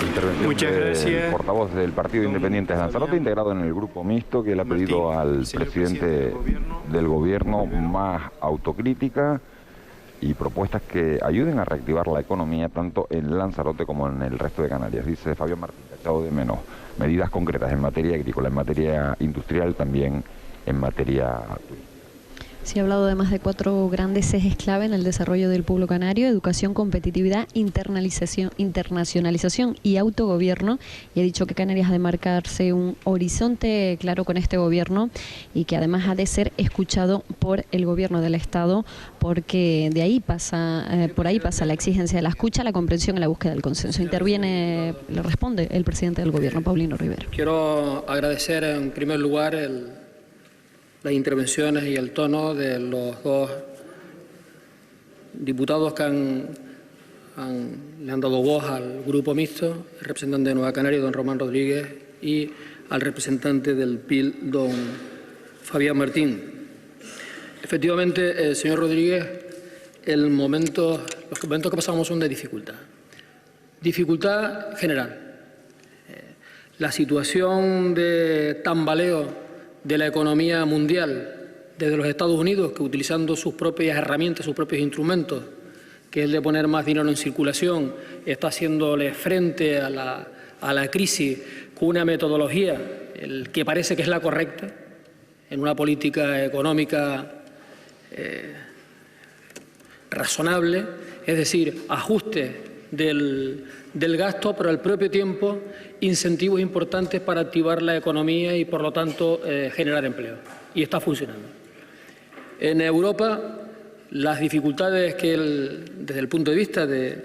Intervención Muchas gracias. del portavoz del Partido Independiente de Lanzarote, integrado en el grupo mixto, que le ha pedido al presidente del gobierno más autocrítica y propuestas que ayuden a reactivar la economía tanto en Lanzarote como en el resto de Canarias. Dice Fabián Martín, que ha echado de menos medidas concretas en materia agrícola, en materia industrial, también en materia turística. Se ha hablado además de 4 grandes ejes clave en el desarrollo del pueblo canario: educación, competitividad, internacionalización y autogobierno. Y ha dicho que Canarias ha de marcarse un horizonte claro con este gobierno y que además ha de ser escuchado por el gobierno del Estado, porque de ahí pasa, por ahí pasa la exigencia de la escucha, la comprensión y la búsqueda del consenso. Interviene, le responde el presidente del gobierno, Paulino Rivera. Quiero agradecer en primer lugar las intervenciones y el tono de los dos diputados que le han dado voz al grupo mixto, el representante de Nueva Canaria, don Román Rodríguez, y al representante del PIL, don Fabián Martín. Efectivamente, señor Rodríguez, los momentos que pasamos son de dificultad. Dificultad general. La situación de tambaleo de la economía mundial desde los Estados Unidos, que utilizando sus propias herramientas, sus propios instrumentos, que es de poner más dinero en circulación, está haciéndole frente a la crisis con una metodología que parece que es la correcta, en una política económica razonable, es decir, ajuste del gasto, pero al propio tiempo incentivos importantes para activar la economía y, por lo tanto, generar empleo. Y está funcionando. En Europa, las dificultades que desde el punto de vista de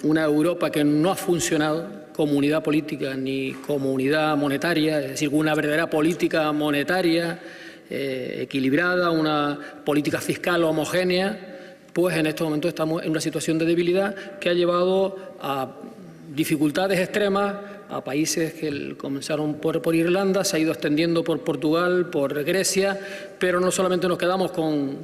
una Europa que no ha funcionado como unidad política ni como unidad monetaria, es decir, una verdadera política monetaria equilibrada, una política fiscal homogénea, pues en estos momentos estamos en una situación de debilidad que ha llevado a dificultades extremas a países que comenzaron por Irlanda, se ha ido extendiendo por Portugal, por Grecia, pero no solamente nos quedamos con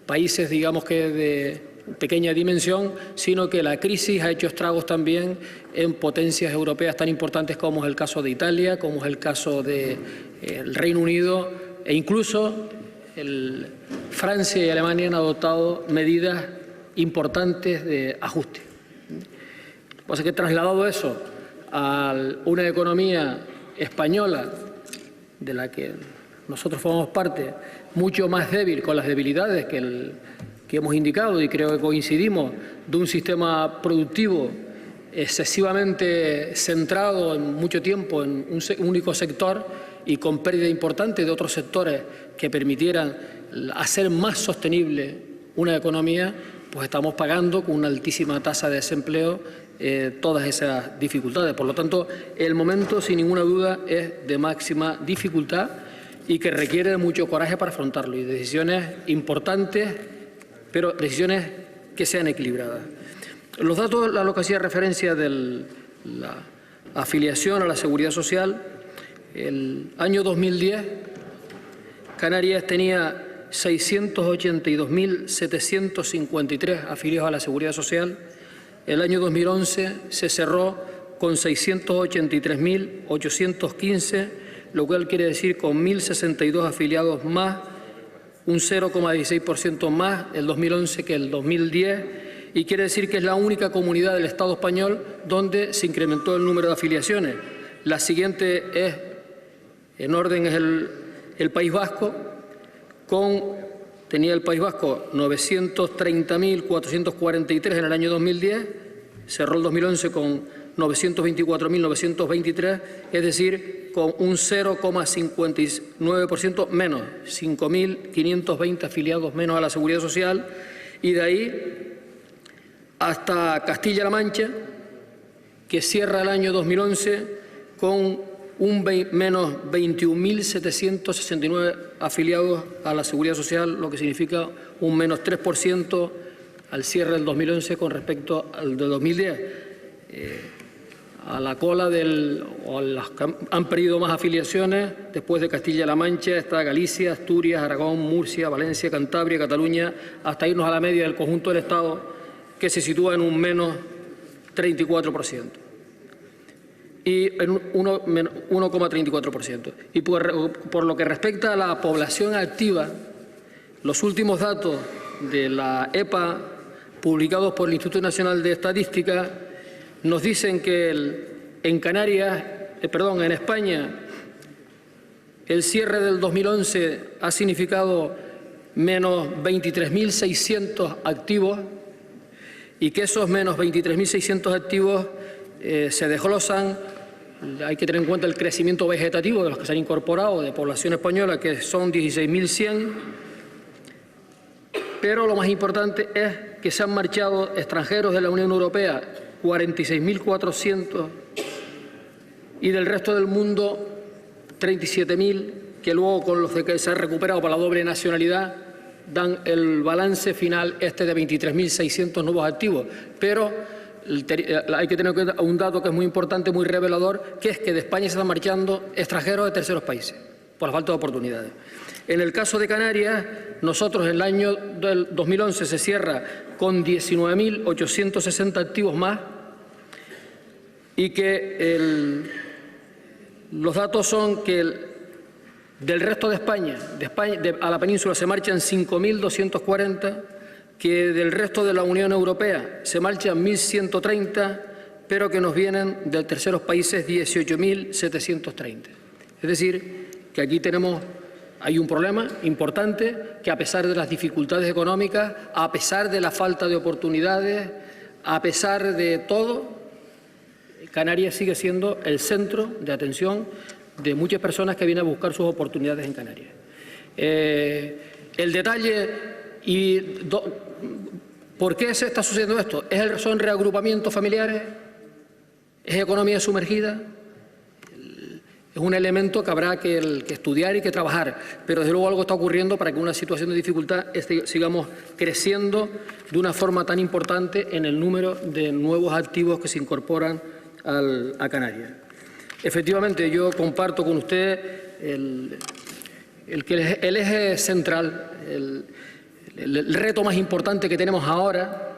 países, digamos que de pequeña dimensión, sino que la crisis ha hecho estragos también en potencias europeas tan importantes como es el caso de Italia, como es el caso del Reino Unido e incluso Francia y Alemania han adoptado medidas importantes de ajuste. Lo que pasa es que trasladado eso a una economía española, de la que nosotros formamos parte, mucho más débil, con las debilidades que hemos indicado y creo que coincidimos, de un sistema productivo excesivamente centrado en mucho tiempo en un único sector y con pérdida importante de otros sectores que permitieran hacer más sostenible una economía, pues estamos pagando con una altísima tasa de desempleo todas esas dificultades. Por lo tanto, el momento, sin ninguna duda, es de máxima dificultad y que requiere de mucho coraje para afrontarlo y decisiones importantes, pero decisiones que sean equilibradas. Los datos a los que hacía referencia de la afiliación a la Seguridad Social, el año 2010 Canarias tenía 682.753 afiliados a la Seguridad Social. El año 2011 se cerró con 683.815, lo cual quiere decir con 1.062 afiliados más, un 0,16% más el 2011 que el 2010, y quiere decir que es la única comunidad del Estado español donde se incrementó el número de afiliaciones. La siguiente es, en orden, es el País Vasco, tenía el País Vasco 930.443 en el año 2010, cerró el 2011 con 924.923, es decir, con un 0,59% menos, 5.520 afiliados menos a la Seguridad Social, y de ahí hasta Castilla-La Mancha, que cierra el año 2011 con un menos 21.769 afiliados a la Seguridad Social, lo que significa un menos 3% al cierre del 2011 con respecto al del 2010. A la cola o las que han perdido más afiliaciones, después de Castilla-La Mancha, está Galicia, Asturias, Aragón, Murcia, Valencia, Cantabria, Cataluña, hasta irnos a la media del conjunto del Estado, que se sitúa en un menos 34%. Y en 1,34%. Y por lo que respecta a la población activa, los últimos datos de la EPA publicados por el Instituto Nacional de Estadística nos dicen que en España, el cierre del 2011 ha significado menos 23.600 activos y que esos menos 23.600 activos se desglosan. Hay que tener en cuenta el crecimiento vegetativo de los que se han incorporado de población española, que son 16.100, pero lo más importante es que se han marchado extranjeros de la Unión Europea 46.400 y del resto del mundo 37.000, que luego con los que se han recuperado para la doble nacionalidad dan el balance final de 23.600 nuevos activos. Pero hay que tener en cuenta un dato que es muy importante, muy revelador, que es que de España se están marchando extranjeros de terceros países por la falta de oportunidades. En el caso de Canarias, nosotros en el año del 2011 se cierra con 19.860 activos más y que los datos son que del resto de España, a la península se marchan 5.240, que del resto de la Unión Europea se marchan 1.130, pero que nos vienen de terceros países 18.730. Es decir, que aquí hay un problema importante, que a pesar de las dificultades económicas, a pesar de la falta de oportunidades, a pesar de todo, Canarias sigue siendo el centro de atención de muchas personas que vienen a buscar sus oportunidades en Canarias. El detalle ¿por qué se está sucediendo esto? ¿Son reagrupamientos familiares? ¿Es economía sumergida? Es un elemento que habrá que estudiar y que trabajar, pero desde luego algo está ocurriendo para que en una situación de dificultad sigamos creciendo de una forma tan importante en el número de nuevos activos que se incorporan a Canarias. Efectivamente, yo comparto con usted el eje central, el reto más importante que tenemos ahora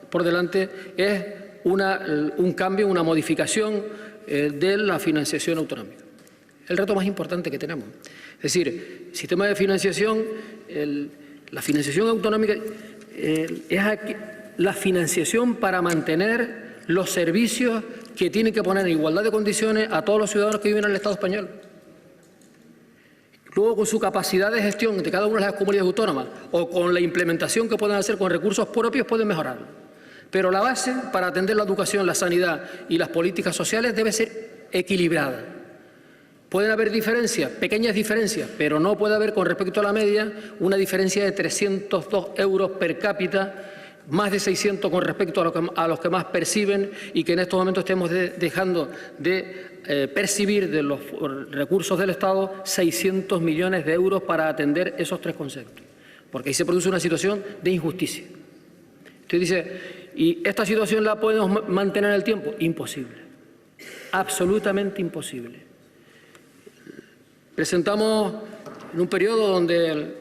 por delante es un cambio, una modificación de la financiación autonómica. El reto más importante que tenemos. Es decir, sistema de financiación, la financiación autonómica es la financiación para mantener los servicios que tienen que poner en igualdad de condiciones a todos los ciudadanos que viven en el Estado español. Luego, con su capacidad de gestión de cada una de las comunidades autónomas o con la implementación que puedan hacer con recursos propios, pueden mejorarlo. Pero la base para atender la educación, la sanidad y las políticas sociales debe ser equilibrada. Pueden haber diferencias, pequeñas diferencias, pero no puede haber con respecto a la media una diferencia de 302 euros per cápita, más de 600 con respecto a los que más perciben y que en estos momentos estemos dejando de percibir de los recursos del Estado 600 millones de euros para atender esos tres conceptos. Porque ahí se produce una situación de injusticia. Usted dice, ¿y esta situación la podemos mantener en el tiempo? Imposible. Absolutamente imposible. Presentamos en un periodo donde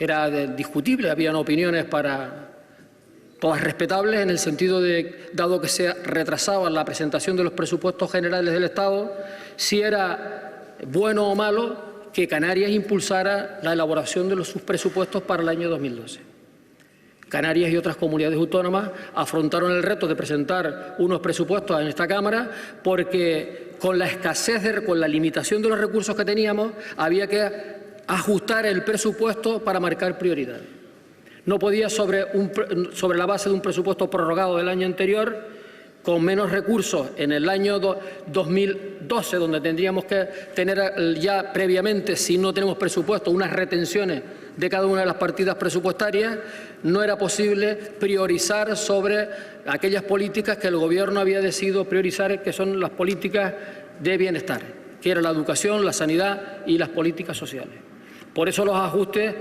era discutible, habían opiniones todas respetables en el sentido de, dado que se retrasaba la presentación de los presupuestos generales del Estado, si era bueno o malo que Canarias impulsara la elaboración de sus presupuestos para el año 2012. Canarias y otras comunidades autónomas afrontaron el reto de presentar unos presupuestos en esta Cámara porque con la escasez, con la limitación de los recursos que teníamos, había que ajustar el presupuesto para marcar prioridades. No podía, sobre la base de un presupuesto prorrogado del año anterior, con menos recursos en el año 2012, donde tendríamos que tener ya previamente, si no tenemos presupuesto, unas retenciones de cada una de las partidas presupuestarias, no era posible priorizar sobre aquellas políticas que el Gobierno había decidido priorizar, que son las políticas de bienestar, que era la educación, la sanidad y las políticas sociales. Por eso los ajustes,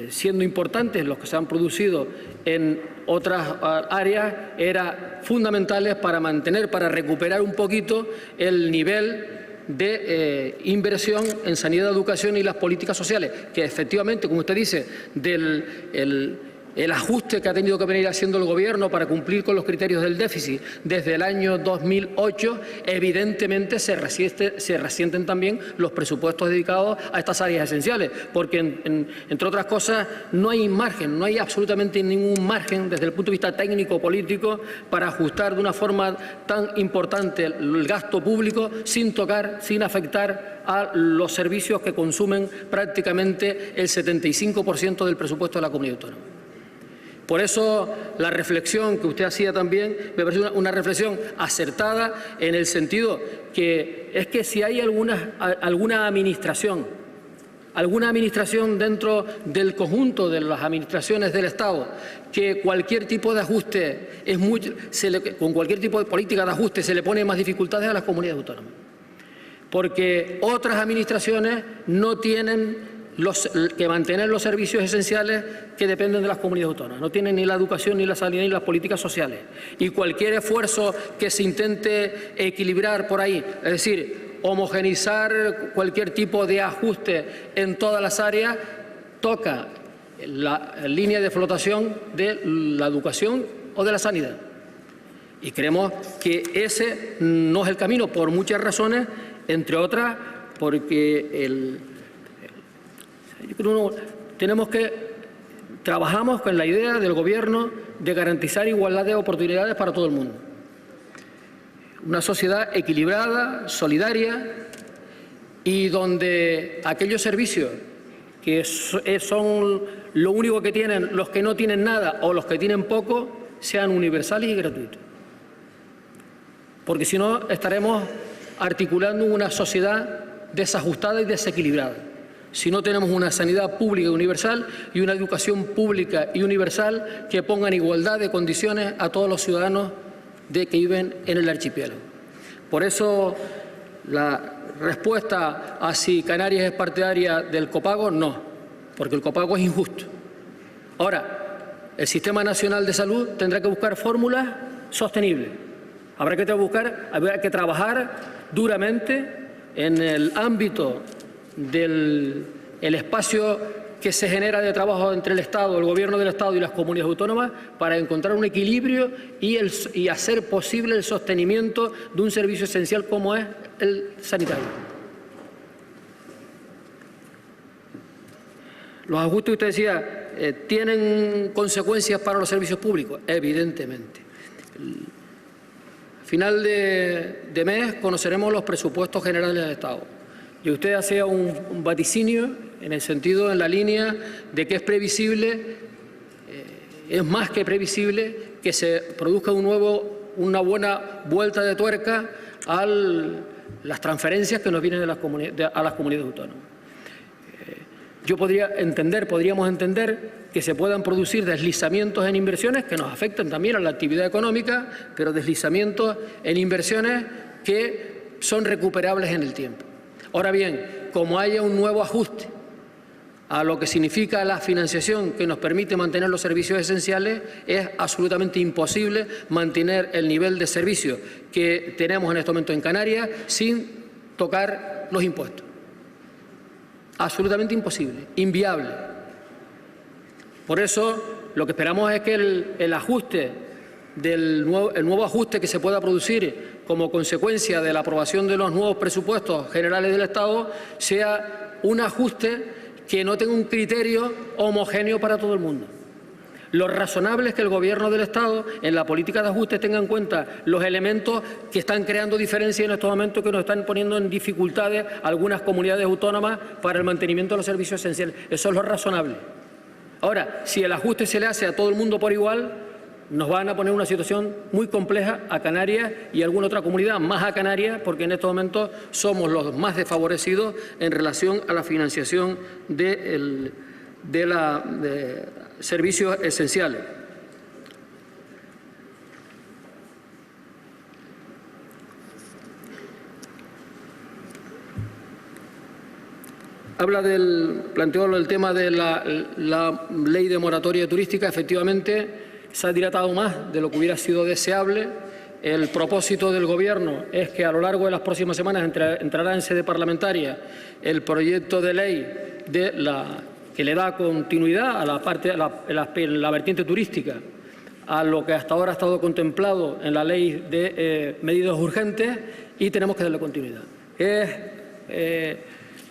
siendo importantes los que se han producido en otras áreas, eran fundamentales para mantener, para recuperar un poquito el nivel de inversión en sanidad, educación y las políticas sociales, que efectivamente, como usted dice, el el ajuste que ha tenido que venir haciendo el Gobierno para cumplir con los criterios del déficit desde el año 2008, evidentemente se resienten también los presupuestos dedicados a estas áreas esenciales, porque, entre otras cosas, no hay margen, no hay absolutamente ningún margen desde el punto de vista técnico-político para ajustar de una forma tan importante el gasto público sin tocar, sin afectar a los servicios que consumen prácticamente el 75% del presupuesto de la comunidad autónoma. Por eso la reflexión que usted hacía también me parece una reflexión acertada, en el sentido que es que si hay alguna administración dentro del conjunto de las administraciones del Estado que cualquier tipo de ajuste con cualquier tipo de política de ajuste se le pone más dificultades a las comunidades autónomas. Porque otras administraciones no tienen que mantener los servicios esenciales que dependen de las comunidades autónomas. No tienen ni la educación, ni la sanidad, ni las políticas sociales. Y cualquier esfuerzo que se intente equilibrar por ahí, es decir, homogeneizar cualquier tipo de ajuste en todas las áreas, toca la línea de flotación de la educación o de la sanidad. Y creemos que ese no es el camino, por muchas razones, entre otras porque trabajamos con la idea del Gobierno de garantizar igualdad de oportunidades para todo el mundo. Una sociedad equilibrada, solidaria, y donde aquellos servicios que son lo único que tienen los que no tienen nada o los que tienen poco sean universales y gratuitos. Porque si no estaremos articulando una sociedad desajustada y desequilibrada. Si no tenemos una sanidad pública universal y una educación pública y universal que ponga en igualdad de condiciones a todos los ciudadanos que viven en el archipiélago. Por eso la respuesta a si Canarias es partidaria del copago, no, porque el copago es injusto. Ahora, el Sistema Nacional de Salud tendrá que buscar fórmulas sostenibles. Habrá que trabajar duramente en el ámbito del espacio que se genera de trabajo entre el Estado, el Gobierno del Estado y las comunidades autónomas para encontrar un equilibrio y hacer posible el sostenimiento de un servicio esencial como es el sanitario. Los ajustes que usted decía tienen consecuencias para los servicios públicos, evidentemente. A final de mes conoceremos los presupuestos generales del Estado. Y usted hacía un vaticinio en el sentido, en la línea de que es previsible, es más que previsible, que se produzca una buena vuelta de tuerca a las transferencias que nos vienen a las comunidades autónomas. Podríamos entender que se puedan producir deslizamientos en inversiones que nos afectan también a la actividad económica, pero deslizamientos en inversiones que son recuperables en el tiempo. Ahora bien, como haya un nuevo ajuste a lo que significa la financiación que nos permite mantener los servicios esenciales, es absolutamente imposible mantener el nivel de servicio que tenemos en este momento en Canarias sin tocar los impuestos. Absolutamente imposible, inviable. Por eso, lo que esperamos es que el nuevo ajuste que se pueda producir como consecuencia de la aprobación de los nuevos presupuestos generales del Estado sea un ajuste que no tenga un criterio homogéneo para todo el mundo. Lo razonable es que el Gobierno del Estado, en la política de ajuste, tenga en cuenta los elementos que están creando diferencias en estos momentos, que nos están poniendo en dificultades algunas comunidades autónomas para el mantenimiento de los servicios esenciales. Eso es lo razonable. Ahora, si el ajuste se le hace a todo el mundo por igual, nos van a poner una situación muy compleja a Canarias y a alguna otra comunidad, más a Canarias, porque en estos momentos somos los más desfavorecidos en relación a la financiación de servicios esenciales. Planteó el tema de la ley de moratoria turística. Efectivamente, se ha dilatado más de lo que hubiera sido deseable. El propósito del Gobierno es que a lo largo de las próximas semanas entrará en sede parlamentaria el proyecto de ley que le da continuidad a la vertiente turística, a lo que hasta ahora ha estado contemplado en la ley de medidas urgentes, y tenemos que darle continuidad. Es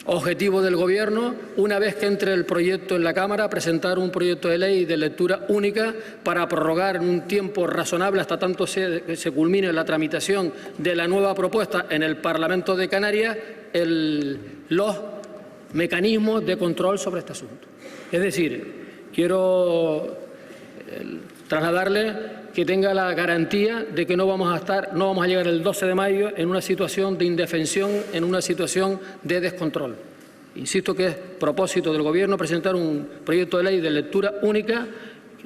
objetivo del Gobierno, una vez que entre el proyecto en la Cámara, presentar un proyecto de ley de lectura única para prorrogar en un tiempo razonable hasta tanto se culmine la tramitación de la nueva propuesta en el Parlamento de Canarias los mecanismos de control sobre este asunto. Es decir, quiero trasladarle que tenga la garantía de que no vamos a llegar el 12 de mayo en una situación de indefensión, en una situación de descontrol. Insisto que es propósito del Gobierno presentar un proyecto de ley de lectura única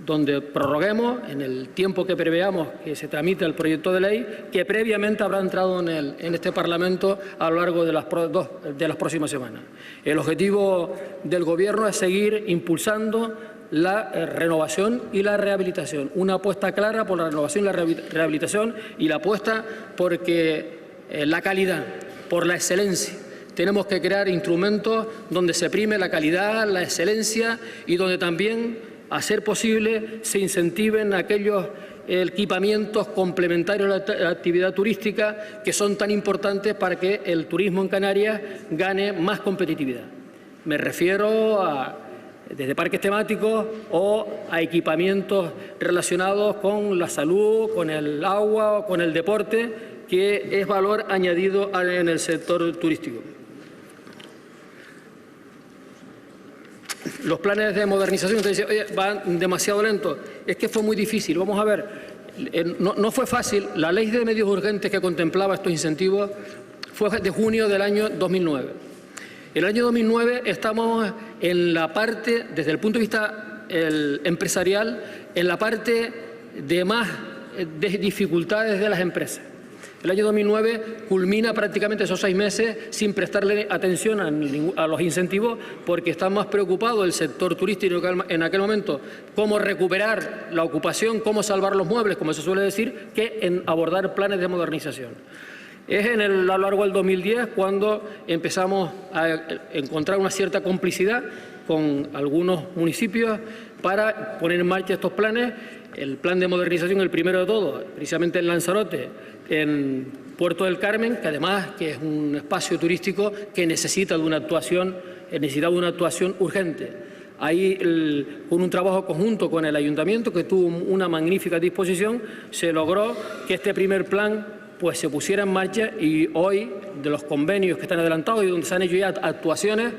donde prorroguemos en el tiempo que preveamos que se tramite el proyecto de ley, que previamente habrá entrado en este Parlamento a lo largo de las próximas semanas. El objetivo del Gobierno es seguir impulsando la renovación y la rehabilitación. Una apuesta clara por la renovación y la rehabilitación, y la apuesta porque la calidad, por la excelencia. Tenemos que crear instrumentos donde se prime la calidad, la excelencia, y donde también, a ser posible, se incentiven aquellos equipamientos complementarios a la actividad turística que son tan importantes para que el turismo en Canarias gane más competitividad. Me refiero desde parques temáticos o a equipamientos relacionados con la salud, con el agua o con el deporte, que es valor añadido en el sector turístico. Los planes de modernización, usted dice, oye, van demasiado lentos. Es que fue muy difícil. Vamos a ver, no fue fácil. La ley de medios urgentes que contemplaba estos incentivos fue de junio del año 2009. El año 2009 estamos en la parte, desde el punto de vista empresarial, en la parte de más dificultades de las empresas. El año 2009 culmina prácticamente esos 6 meses sin prestarle atención a los incentivos, porque está más preocupado el sector turístico en aquel momento cómo recuperar la ocupación, cómo salvar los muebles, como se suele decir, que en abordar planes de modernización. Es a lo largo del 2010 cuando empezamos a encontrar una cierta complicidad con algunos municipios para poner en marcha estos planes. El plan de modernización, el primero de todos, precisamente en Lanzarote, en Puerto del Carmen, que además que es un espacio turístico que necesita de una actuación urgente. Ahí, con un trabajo conjunto con el Ayuntamiento, que tuvo una magnífica disposición, se logró que este primer plan pues se pusiera en marcha, y hoy, de los convenios que están adelantados y donde se han hecho ya actuaciones,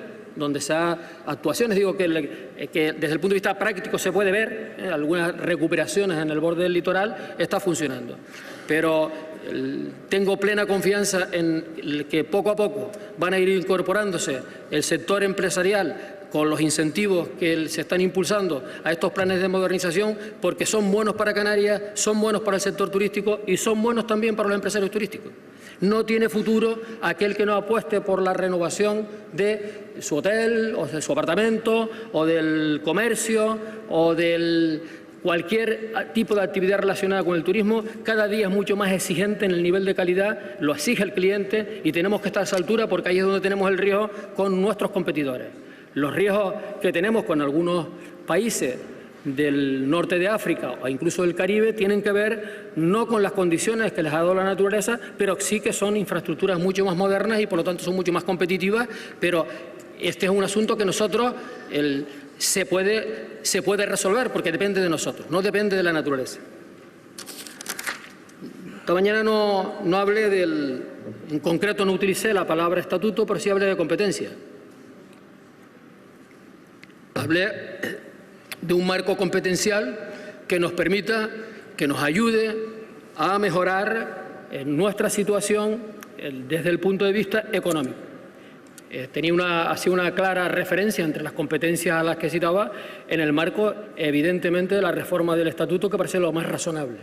digo que desde el punto de vista práctico se puede ver, algunas recuperaciones en el borde del litoral, está funcionando. Pero tengo plena confianza en que poco a poco van a ir incorporándose el sector empresarial con los incentivos que se están impulsando a estos planes de modernización, porque son buenos para Canarias, son buenos para el sector turístico y son buenos también para los empresarios turísticos. No tiene futuro aquel que no apueste por la renovación de su hotel o de su apartamento o del comercio o del cualquier tipo de actividad relacionada con el turismo. Cada día es mucho más exigente en el nivel de calidad, lo exige el cliente, y tenemos que estar a esa altura, porque ahí es donde tenemos el riesgo con nuestros competidores. Los riesgos que tenemos con algunos países del norte de África o incluso del Caribe tienen que ver no con las condiciones que les ha dado la naturaleza, pero sí que son infraestructuras mucho más modernas y por lo tanto son mucho más competitivas. Pero este es un asunto que nosotros se puede resolver, porque depende de nosotros, no depende de la naturaleza. Esta mañana no hablé en concreto no utilicé la palabra estatuto, pero sí hablé de competencia. Hablé de un marco competencial que nos permita, que nos ayude a mejorar nuestra situación desde el punto de vista económico. Hacía una clara referencia entre las competencias a las que citaba en el marco, evidentemente, de la reforma del estatuto, que parece lo más razonable.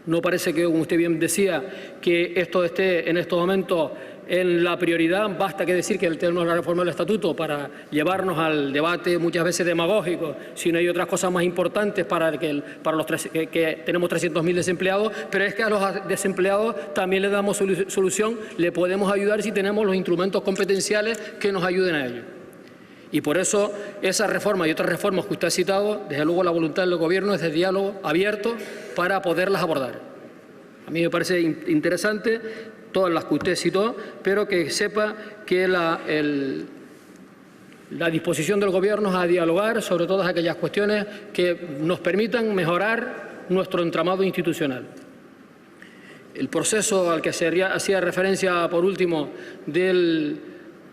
No parece que, como usted bien decía, que esto esté en estos momentos en la prioridad. Basta que decir que tenemos la reforma del estatuto para llevarnos al debate muchas veces demagógico, si no hay otras cosas más importantes para los que tenemos 300.000 desempleados, pero es que a los desempleados también les damos solución, le podemos ayudar si tenemos los instrumentos competenciales que nos ayuden a ello. Y por eso esa reforma y otras reformas que usted ha citado, desde luego la voluntad del Gobierno es de diálogo abierto para poderlas abordar. A mí me parece interesante todas las que usted citó, pero que sepa que la disposición del Gobierno es a dialogar sobre todas aquellas cuestiones que nos permitan mejorar nuestro entramado institucional. El proceso al que hacía referencia por último del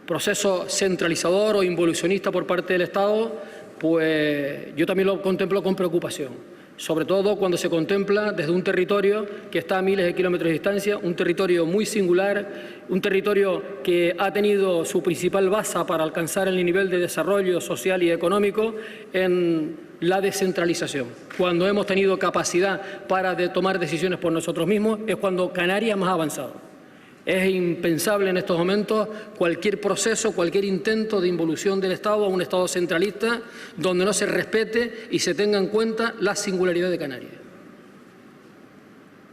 proceso centralizador o involucionista por parte del Estado, pues yo también lo contemplo con preocupación, sobre todo cuando se contempla desde un territorio que está a miles de kilómetros de distancia, un territorio muy singular, un territorio que ha tenido su principal base para alcanzar el nivel de desarrollo social y económico en la descentralización. Cuando hemos tenido capacidad para tomar decisiones por nosotros mismos es cuando Canarias más ha avanzado. Es impensable en estos momentos cualquier proceso, cualquier intento de involución del Estado a un Estado centralista donde no se respete y se tenga en cuenta la singularidad de Canarias.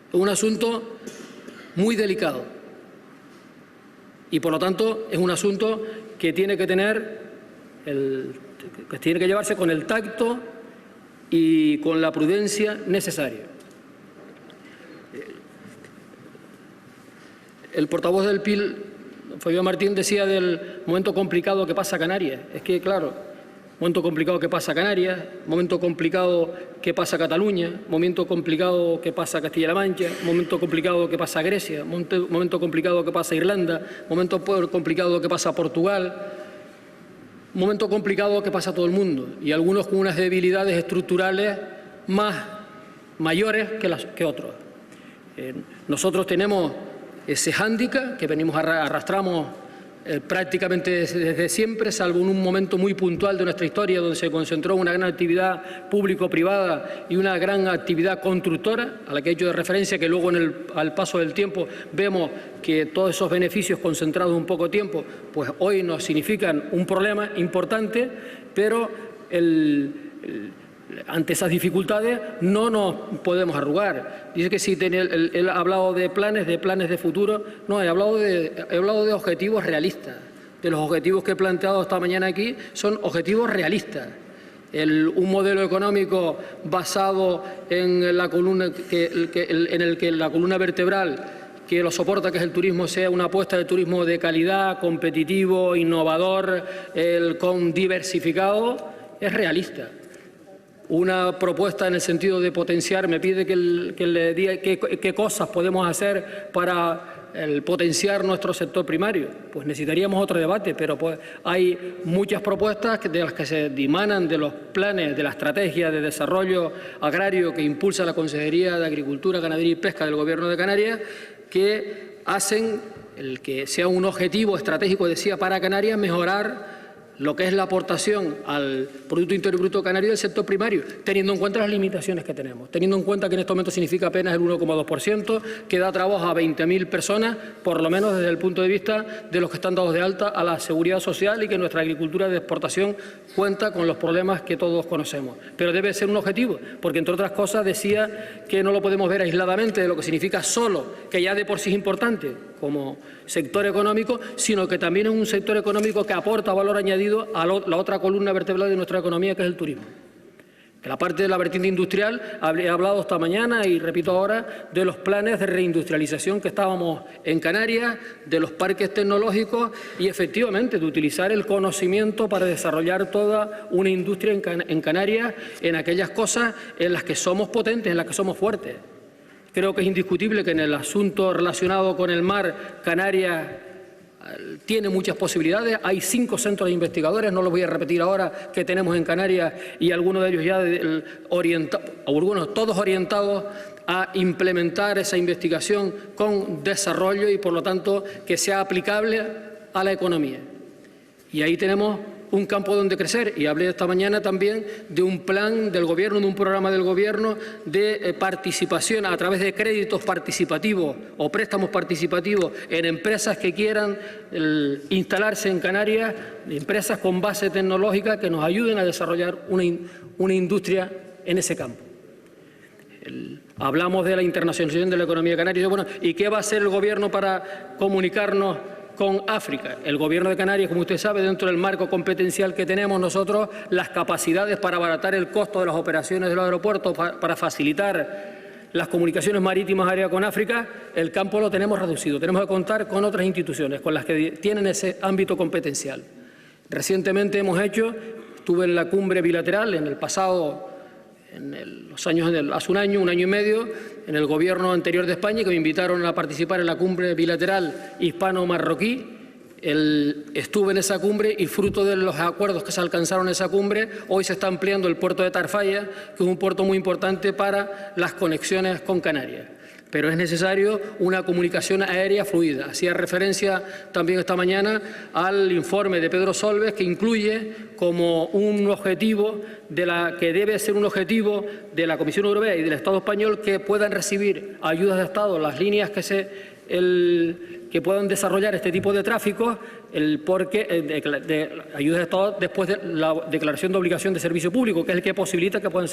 Es un asunto muy delicado y, por lo tanto, es un asunto que tiene que llevarse con el tacto y con la prudencia necesaria. El portavoz del PIL, Fabio Martín, decía del momento complicado que pasa Canarias. Es que, claro, momento complicado que pasa Canarias, momento complicado que pasa Cataluña, momento complicado que pasa Castilla-La Mancha, momento complicado que pasa Grecia, momento complicado que pasa Irlanda, momento complicado que pasa Portugal, momento complicado que pasa todo el mundo, y algunos con unas debilidades estructurales mayores que otros. Nosotros tenemos ese hándicap que arrastramos prácticamente desde siempre, salvo en un momento muy puntual de nuestra historia donde se concentró una gran actividad público-privada y una gran actividad constructora, a la que he hecho de referencia, que luego al paso del tiempo vemos que todos esos beneficios concentrados en un poco tiempo, pues hoy nos significan un problema importante, pero ante esas dificultades no nos podemos arrugar. Dice que si él ha hablado de planes de futuro. No, he hablado de objetivos realistas. De los objetivos que he planteado esta mañana aquí son objetivos realistas. Un modelo económico basado en la columna en el que la columna vertebral que lo soporta, que es el turismo, sea una apuesta de turismo de calidad, competitivo, innovador, diversificado, es realista. Una propuesta en el sentido de potenciar, me pide que le diga qué cosas podemos hacer para potenciar nuestro sector primario. Pues necesitaríamos otro debate, pero pues hay muchas propuestas de las que se dimanan de los planes, de la estrategia de desarrollo agrario que impulsa la Consejería de Agricultura, Ganadería y Pesca del Gobierno de Canarias, que hacen que sea un objetivo estratégico, decía, para Canarias, mejorar lo que es la aportación al Producto Interior Bruto canario del sector primario, teniendo en cuenta las limitaciones que tenemos, teniendo en cuenta que en este momento significa apenas el 1,2%, que da trabajo a 20.000 personas, por lo menos desde el punto de vista de los que están dados de alta a la seguridad social, y que nuestra agricultura de exportación cuenta con los problemas que todos conocemos. Pero debe ser un objetivo, porque entre otras cosas decía que no lo podemos ver aisladamente de lo que significa solo, que ya de por sí es importante como sector económico, sino que también es un sector económico que aporta valor añadido a la otra columna vertebral de nuestra economía, que es el turismo. Que la parte de la vertiente industrial, he hablado esta mañana y repito ahora de los planes de reindustrialización que estábamos en Canarias, de los parques tecnológicos y efectivamente de utilizar el conocimiento para desarrollar toda una industria en Canarias, en aquellas cosas en las que somos potentes, en las que somos fuertes. Creo que es indiscutible que en el asunto relacionado con el mar, Canarias tiene muchas posibilidades. Hay 5 centros de investigadores, no los voy a repetir ahora, que tenemos en Canarias, y algunos de ellos ya todos orientados a implementar esa investigación con desarrollo y, por lo tanto, que sea aplicable a la economía. Y ahí tenemos un campo donde crecer. Y hablé esta mañana también de un plan del Gobierno, de un programa del Gobierno de participación a través de créditos participativos o préstamos participativos en empresas que quieran instalarse en Canarias, empresas con base tecnológica que nos ayuden a desarrollar una industria en ese campo. Hablamos de la internacionalización de la economía canaria. Bueno, ¿y qué va a hacer el Gobierno para comunicarnos con África. El Gobierno de Canarias, como usted sabe, dentro del marco competencial que tenemos nosotros, las capacidades para abaratar el costo de las operaciones de los aeropuertos, para facilitar las comunicaciones marítimas aéreas con África, el campo lo tenemos reducido. Tenemos que contar con otras instituciones, con las que tienen ese ámbito competencial. Recientemente estuve en la cumbre bilateral en el pasado, hace un año y medio, en el gobierno anterior de España, que me invitaron a participar en la cumbre bilateral hispano-marroquí. Estuve en esa cumbre y fruto de los acuerdos que se alcanzaron en esa cumbre, hoy se está ampliando el puerto de Tarfaya, que es un puerto muy importante para las conexiones con Canarias. Pero es necesario una comunicación aérea fluida. Hacía referencia también esta mañana al informe de Pedro Solbes, que incluye como un objetivo que debe ser un objetivo de la Comisión Europea y del Estado español, que puedan recibir ayudas de Estado las líneas que puedan desarrollar este tipo de tráfico, de ayudas de Estado después de la declaración de obligación de servicio público, que es el que posibilita que puedan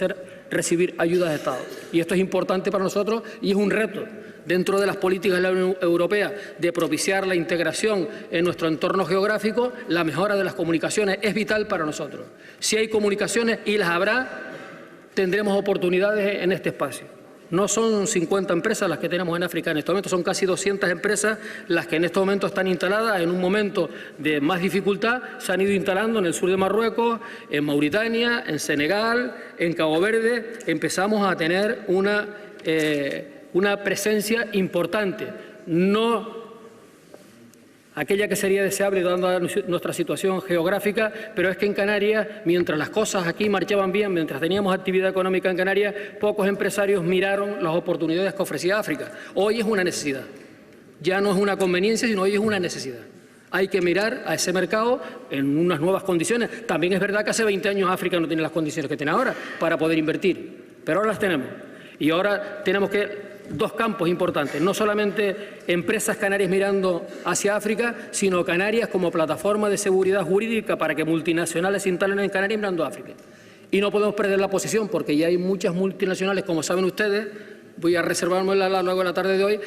recibir ayudas de Estado. Y esto es importante para nosotros y es un reto dentro de las políticas de la Unión Europea de propiciar la integración en nuestro entorno geográfico. La mejora de las comunicaciones es vital para nosotros. Si hay comunicaciones, y las habrá, tendremos oportunidades en este espacio. No son 50 empresas las que tenemos en África en este momento, son casi 200 empresas las que en este momento están instaladas. En un momento de más dificultad se han ido instalando en el sur de Marruecos, en Mauritania, en Senegal, en Cabo Verde. Empezamos a tener una presencia importante, no aquella que sería deseable dada nuestra situación geográfica, pero es que en Canarias, mientras las cosas aquí marchaban bien, mientras teníamos actividad económica en Canarias, pocos empresarios miraron las oportunidades que ofrecía África. Hoy es una necesidad, ya no es una conveniencia, sino hoy es una necesidad. Hay que mirar a ese mercado en unas nuevas condiciones. También es verdad que hace 20 años África no tiene las condiciones que tiene ahora para poder invertir, pero ahora las tenemos. Y ahora tenemos dos campos importantes, no solamente empresas canarias mirando hacia África, sino Canarias como plataforma de seguridad jurídica para que multinacionales se instalen en Canarias mirando a África. Y no podemos perder la posición, porque ya hay muchas multinacionales, como saben ustedes. Voy a reservármela luego de la tarde de hoy,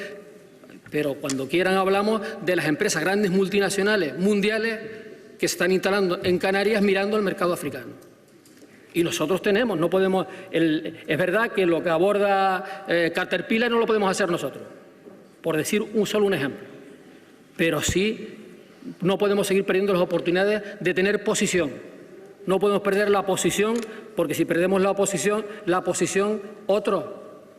pero cuando quieran hablamos de las empresas grandes multinacionales mundiales que se están instalando en Canarias mirando al mercado africano. Y nosotros no podemos, es verdad que lo que aborda Caterpillar no lo podemos hacer nosotros, por decir solo un ejemplo, pero sí no podemos seguir perdiendo las oportunidades de tener posición. No podemos perder la posición, porque si perdemos la posición, otros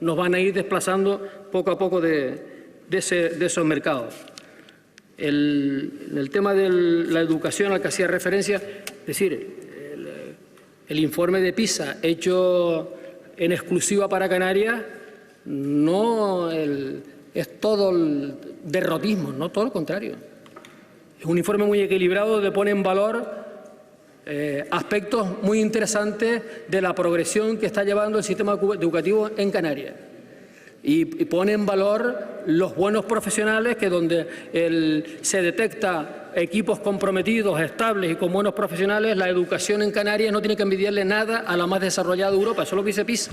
nos van a ir desplazando poco a poco de esos mercados. El tema de la educación al que hacía referencia, es decir, el informe de PISA hecho en exclusiva para Canarias no es todo el derrotismo, no, todo lo contrario. Es un informe muy equilibrado donde pone en valor aspectos muy interesantes de la progresión que está llevando el sistema educativo en Canarias. Y pone en valor los buenos profesionales, que donde se detecta equipos comprometidos, estables y con buenos profesionales, la educación en Canarias no tiene que envidiarle nada a la más desarrollada de Europa. Eso es lo que dice PISA.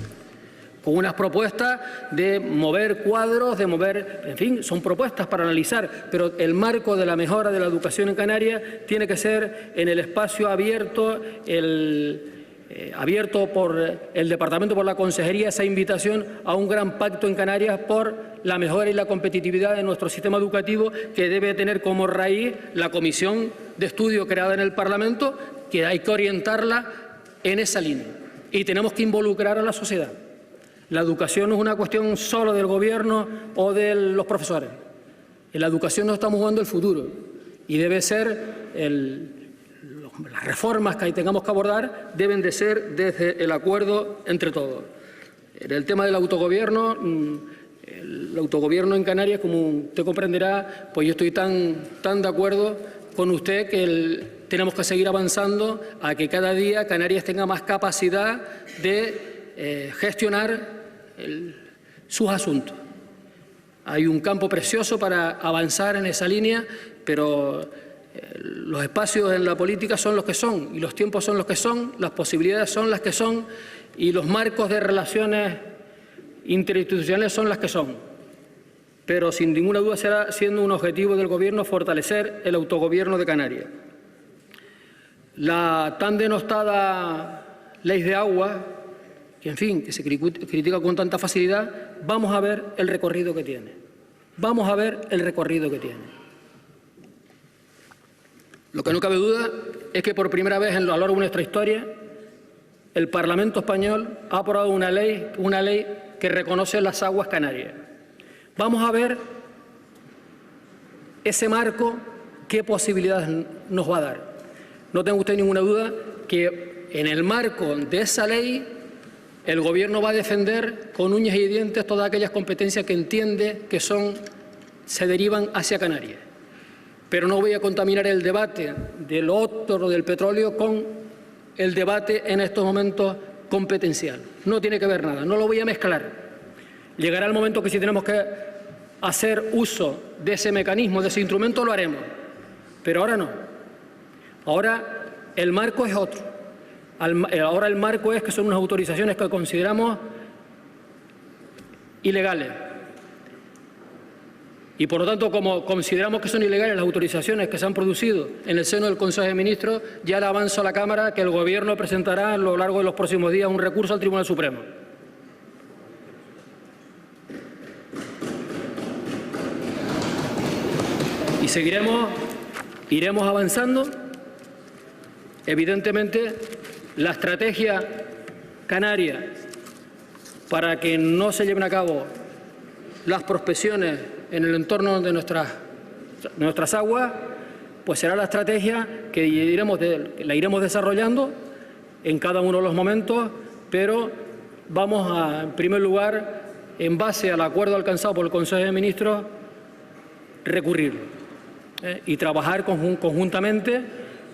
Con unas propuestas de mover cuadros, en fin, son propuestas para analizar, pero el marco de la mejora de la educación en Canarias tiene que ser en el espacio abierto, abierto por el Departamento, por la Consejería, esa invitación a un gran pacto en Canarias por la mejora y la competitividad de nuestro sistema educativo, que debe tener como raíz la comisión de estudio creada en el Parlamento, que hay que orientarla en esa línea. Y tenemos que involucrar a la sociedad. La educación no es una cuestión solo del Gobierno o de los profesores. En la educación nos estamos jugando el futuro y debe ser las reformas que tengamos que abordar deben de ser desde el acuerdo entre todos. En el tema del autogobierno, el autogobierno en Canarias, como usted comprenderá, pues yo estoy tan de acuerdo con usted que tenemos que seguir avanzando a que cada día Canarias tenga más capacidad de gestionar sus asuntos. Hay un campo precioso para avanzar en esa línea, pero los espacios en la política son los que son, y los tiempos son los que son, las posibilidades son las que son, y los marcos de relaciones interinstitucionales son las que son. pero sin ninguna duda será siendo un objetivo del Gobierno fortalecer el autogobierno de Canarias. La tan denostada ley de agua, que en fin, que se critica con tanta facilidad, vamos a ver el recorrido que tiene. Vamos a ver el recorrido que tiene. Lo que no cabe duda es que por primera vez a lo largo de nuestra historia el Parlamento español ha aprobado una ley que reconoce las aguas canarias. Vamos a ver ese marco, qué posibilidades nos va a dar. No tenga usted ninguna duda que en el marco de esa ley el Gobierno va a defender con uñas y dientes todas aquellas competencias que entiende que se derivan hacia Canarias. Pero no voy a contaminar el debate del otro del petróleo con el debate en estos momentos competencial. No tiene que ver nada, no lo voy a mezclar. Llegará el momento que si tenemos que hacer uso de ese mecanismo, de ese instrumento, lo haremos. Pero ahora no. Ahora el marco es otro. Ahora el marco es que son unas autorizaciones que consideramos ilegales. Y por lo tanto, como consideramos que son ilegales las autorizaciones que se han producido en el seno del Consejo de Ministros, ya le avanzo a la Cámara que el Gobierno presentará a lo largo de los próximos días un recurso al Tribunal Supremo. Y iremos avanzando. Evidentemente, la estrategia canaria para que no se lleven a cabo las prospecciones en el entorno de nuestras aguas, pues será la estrategia que la iremos desarrollando en cada uno de los momentos, pero vamos a, en primer lugar, en base al acuerdo alcanzado por el Consejo de Ministros, recurrirlo y trabajar conjuntamente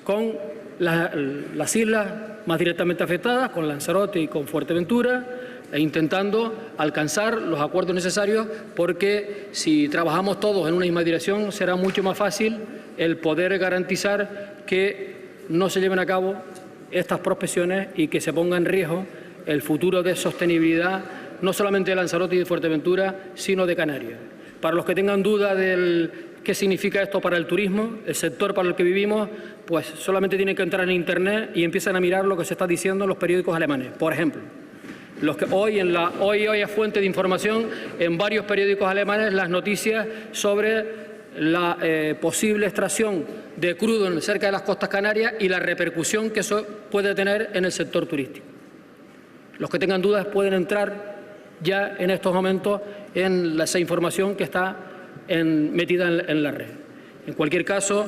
con las islas más directamente afectadas, con Lanzarote y con Fuerteventura, e intentando alcanzar los acuerdos necesarios, porque si trabajamos todos en una misma dirección será mucho más fácil el poder garantizar que no se lleven a cabo estas prospecciones y que se ponga en riesgo el futuro de sostenibilidad no solamente de Lanzarote y de Fuerteventura, sino de Canarias. Para los que tengan duda del qué significa esto para el turismo, el sector para el que vivimos, pues solamente tienen que entrar en Internet y empiezan a mirar lo que se está diciendo en los periódicos alemanes, por ejemplo. Hoy es fuente de información en varios periódicos alemanes las noticias sobre la posible extracción de crudo cerca de las costas canarias y la repercusión que eso puede tener en el sector turístico. Los que tengan dudas pueden entrar ya en estos momentos en esa información que está metida en la red. En cualquier caso,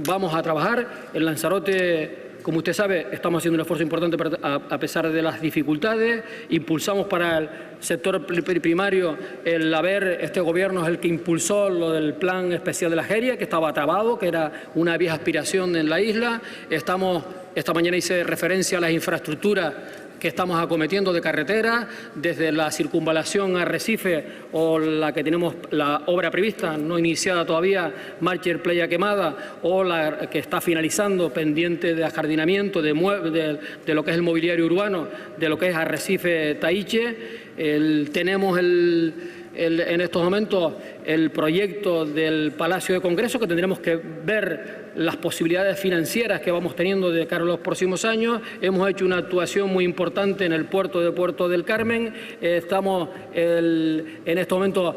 vamos a trabajar. En Lanzarote, como usted sabe, estamos haciendo un esfuerzo importante a pesar de las dificultades. Impulsamos para el sector primario este Gobierno es el que impulsó lo del Plan Especial de la Jeria, que estaba trabado, que era una vieja aspiración en la isla. Esta mañana hice referencia a las infraestructuras que estamos acometiendo de carretera, desde la circunvalación a Arrecife o la que tenemos la obra prevista, no iniciada todavía, Marcher Playa Quemada, o la que está finalizando, pendiente de ajardinamiento, de lo que es el mobiliario urbano, de lo que es Arrecife Taiche. Tenemos en estos momentos el proyecto del Palacio de Congreso, que tendremos que ver las posibilidades financieras que vamos teniendo de cara a los próximos años. Hemos hecho una actuación muy importante en el puerto de Puerto del Carmen. Estamos en estos momentos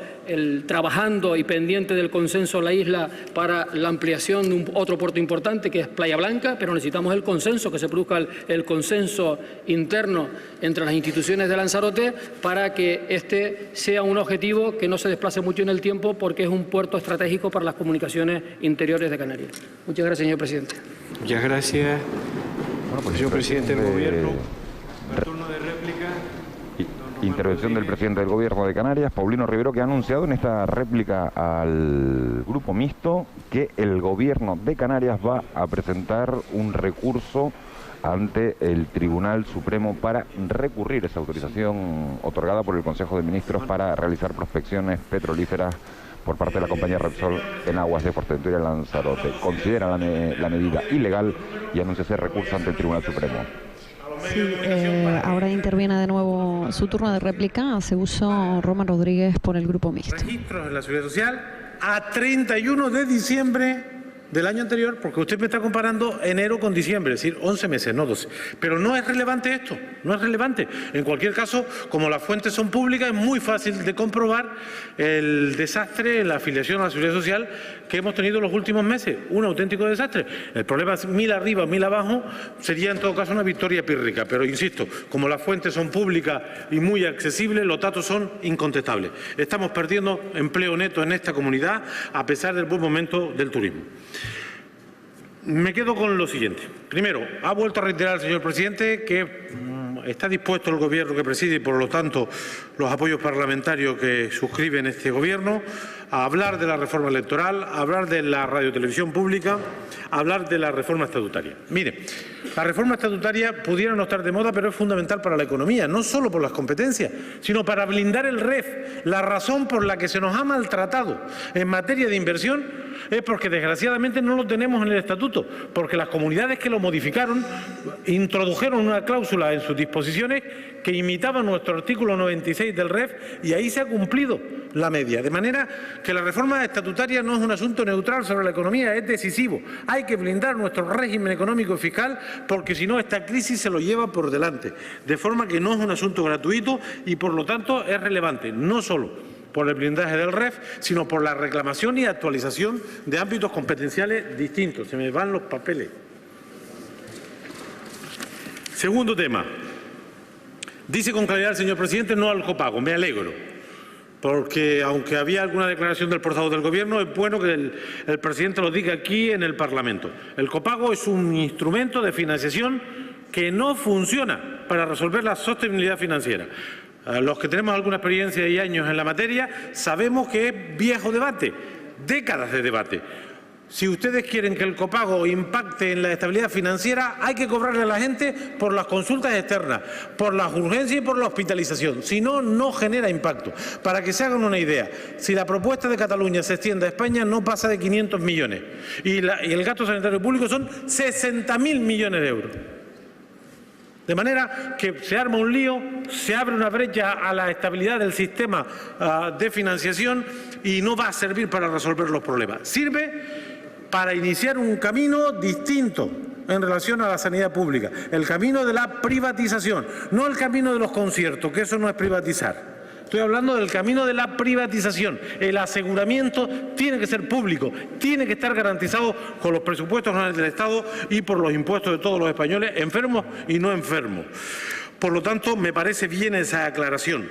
trabajando y pendiente del consenso en la isla para la ampliación de otro puerto importante, que es Playa Blanca, pero necesitamos el consenso, que se produzca el consenso interno entre las instituciones de Lanzarote para que este sea un objetivo que no se desplace mucho en el tiempo, porque es un puerto estratégico para las comunicaciones interiores de Canarias. Muchas gracias, señor presidente. Muchas gracias, señor presidente del Gobierno. Turno de réplica. Intervención del presidente del Gobierno de Canarias, Paulino Rivero, que ha anunciado en esta réplica al Grupo Mixto que el Gobierno de Canarias va a presentar un recurso ante el Tribunal Supremo para recurrir esa autorización otorgada por el Consejo de Ministros para realizar prospecciones petrolíferas por parte de la compañía Repsol en aguas de Fuerteventura y Lanzarote. Considera la medida ilegal y anuncia ese recurso ante el Tribunal Supremo. Sí, ahora interviene de nuevo su turno de réplica. Hace uso Román Rodríguez por el Grupo Mixto. Registros en la Seguridad Social a 31 de diciembre del año anterior, porque usted me está comparando enero con diciembre, es decir, 11 meses, no 12. Pero no es relevante esto, no es relevante. En cualquier caso, como las fuentes son públicas, es muy fácil de comprobar el desastre en la afiliación a la Seguridad Social que hemos tenido en los últimos meses. Un auténtico desastre. El problema es 1000 arriba, 1000 abajo, sería en todo caso una victoria pírrica. Pero insisto, como las fuentes son públicas y muy accesibles, los datos son incontestables. Estamos perdiendo empleo neto en esta comunidad a pesar del buen momento del turismo. Me quedo con lo siguiente. Primero, ha vuelto a reiterar el señor presidente que está dispuesto el Gobierno que preside y, por lo tanto, los apoyos parlamentarios que suscriben este Gobierno a hablar de la reforma electoral, a hablar de la radiotelevisión pública, a hablar de la reforma estatutaria. Mire, la reforma estatutaria pudiera no estar de moda, pero es fundamental para la economía, no solo por las competencias, sino para blindar el REF. La razón por la que se nos ha maltratado en materia de inversión es porque desgraciadamente no lo tenemos en el estatuto, porque las comunidades que lo modificaron introdujeron una cláusula en sus disposiciones que imitaba nuestro artículo 96 del REF y ahí se ha cumplido la media. De manera que la reforma estatutaria no es un asunto neutral sobre la economía, es decisivo. Hay que blindar nuestro régimen económico y fiscal porque si no esta crisis se lo lleva por delante. De forma que no es un asunto gratuito y por lo tanto es relevante, no solo por el blindaje del REF, sino por la reclamación y actualización de ámbitos competenciales distintos. Se me van los papeles. Segundo tema. Dice con claridad el señor presidente no al copago. Me alegro, porque aunque había alguna declaración del portavoz del Gobierno, es bueno que el presidente lo diga aquí en el Parlamento. El copago es un instrumento de financiación que no funciona para resolver la sostenibilidad financiera. Los que tenemos alguna experiencia y años en la materia sabemos que es viejo debate, décadas de debate. Si ustedes quieren que el copago impacte en la estabilidad financiera, hay que cobrarle a la gente por las consultas externas, por las urgencias y por la hospitalización. Si no, no genera impacto. Para que se hagan una idea, si la propuesta de Cataluña se extiende a España, no pasa de 500 millones. Y el gasto sanitario público son 60.000 millones de euros. De manera que se arma un lío, se abre una brecha a la estabilidad del sistema de financiación y no va a servir para resolver los problemas. Sirve para iniciar un camino distinto en relación a la sanidad pública, el camino de la privatización, no el camino de los conciertos, que eso no es privatizar. Estoy hablando del camino de la privatización. El aseguramiento tiene que ser público, tiene que estar garantizado con los presupuestos generales del Estado y por los impuestos de todos los españoles, enfermos y no enfermos. Por lo tanto, me parece bien esa aclaración.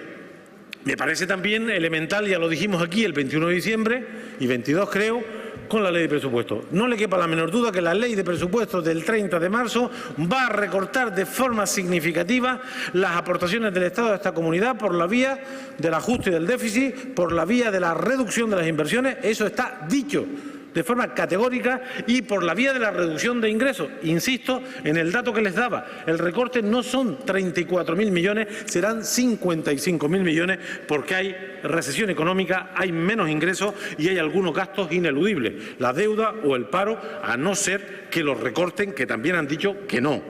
Me parece también elemental, ya lo dijimos aquí el 21 de diciembre y 22 creo, con la ley de presupuestos. No le quepa la menor duda que la ley de presupuestos del 30 de marzo va a recortar de forma significativa las aportaciones del Estado a esta comunidad por la vía del ajuste del déficit, por la vía de la reducción de las inversiones. Eso está dicho de forma categórica y por la vía de la reducción de ingresos. Insisto en el dato que les daba, el recorte no son 34.000 millones, serán 55.000 millones porque hay recesión económica, hay menos ingresos y hay algunos gastos ineludibles, la deuda o el paro, a no ser que los recorten, que también han dicho que no.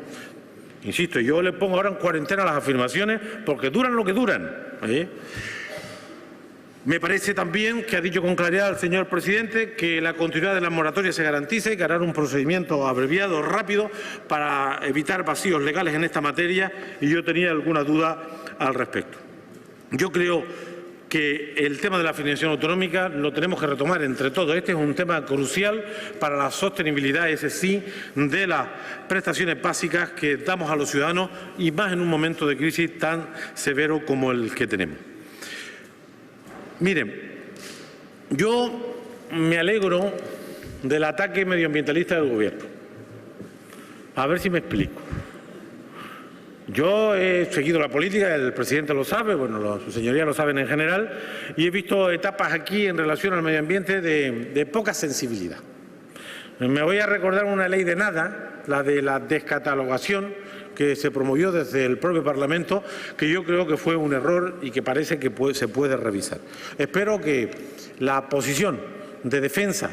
Insisto, yo le pongo ahora en cuarentena las afirmaciones porque duran lo que duran. Me parece también que ha dicho con claridad el señor presidente que la continuidad de las moratorias se garantice y que hará un procedimiento abreviado, rápido, para evitar vacíos legales en esta materia y yo tenía alguna duda al respecto. Yo creo que el tema de la financiación autonómica lo tenemos que retomar entre todos. Este es un tema crucial para la sostenibilidad, ese sí, de las prestaciones básicas que damos a los ciudadanos y más en un momento de crisis tan severo como el que tenemos. Miren, yo me alegro del ataque medioambientalista del Gobierno. A ver si me explico. Yo he seguido la política, el presidente lo sabe, bueno, sus señorías lo saben en general, y he visto etapas aquí en relación al medio ambiente de poca sensibilidad. Me voy a recordar una ley de nada, la de la descatalogación, que se promovió desde el propio Parlamento, que yo creo que fue un error y que parece que se puede revisar. Espero que la posición de defensa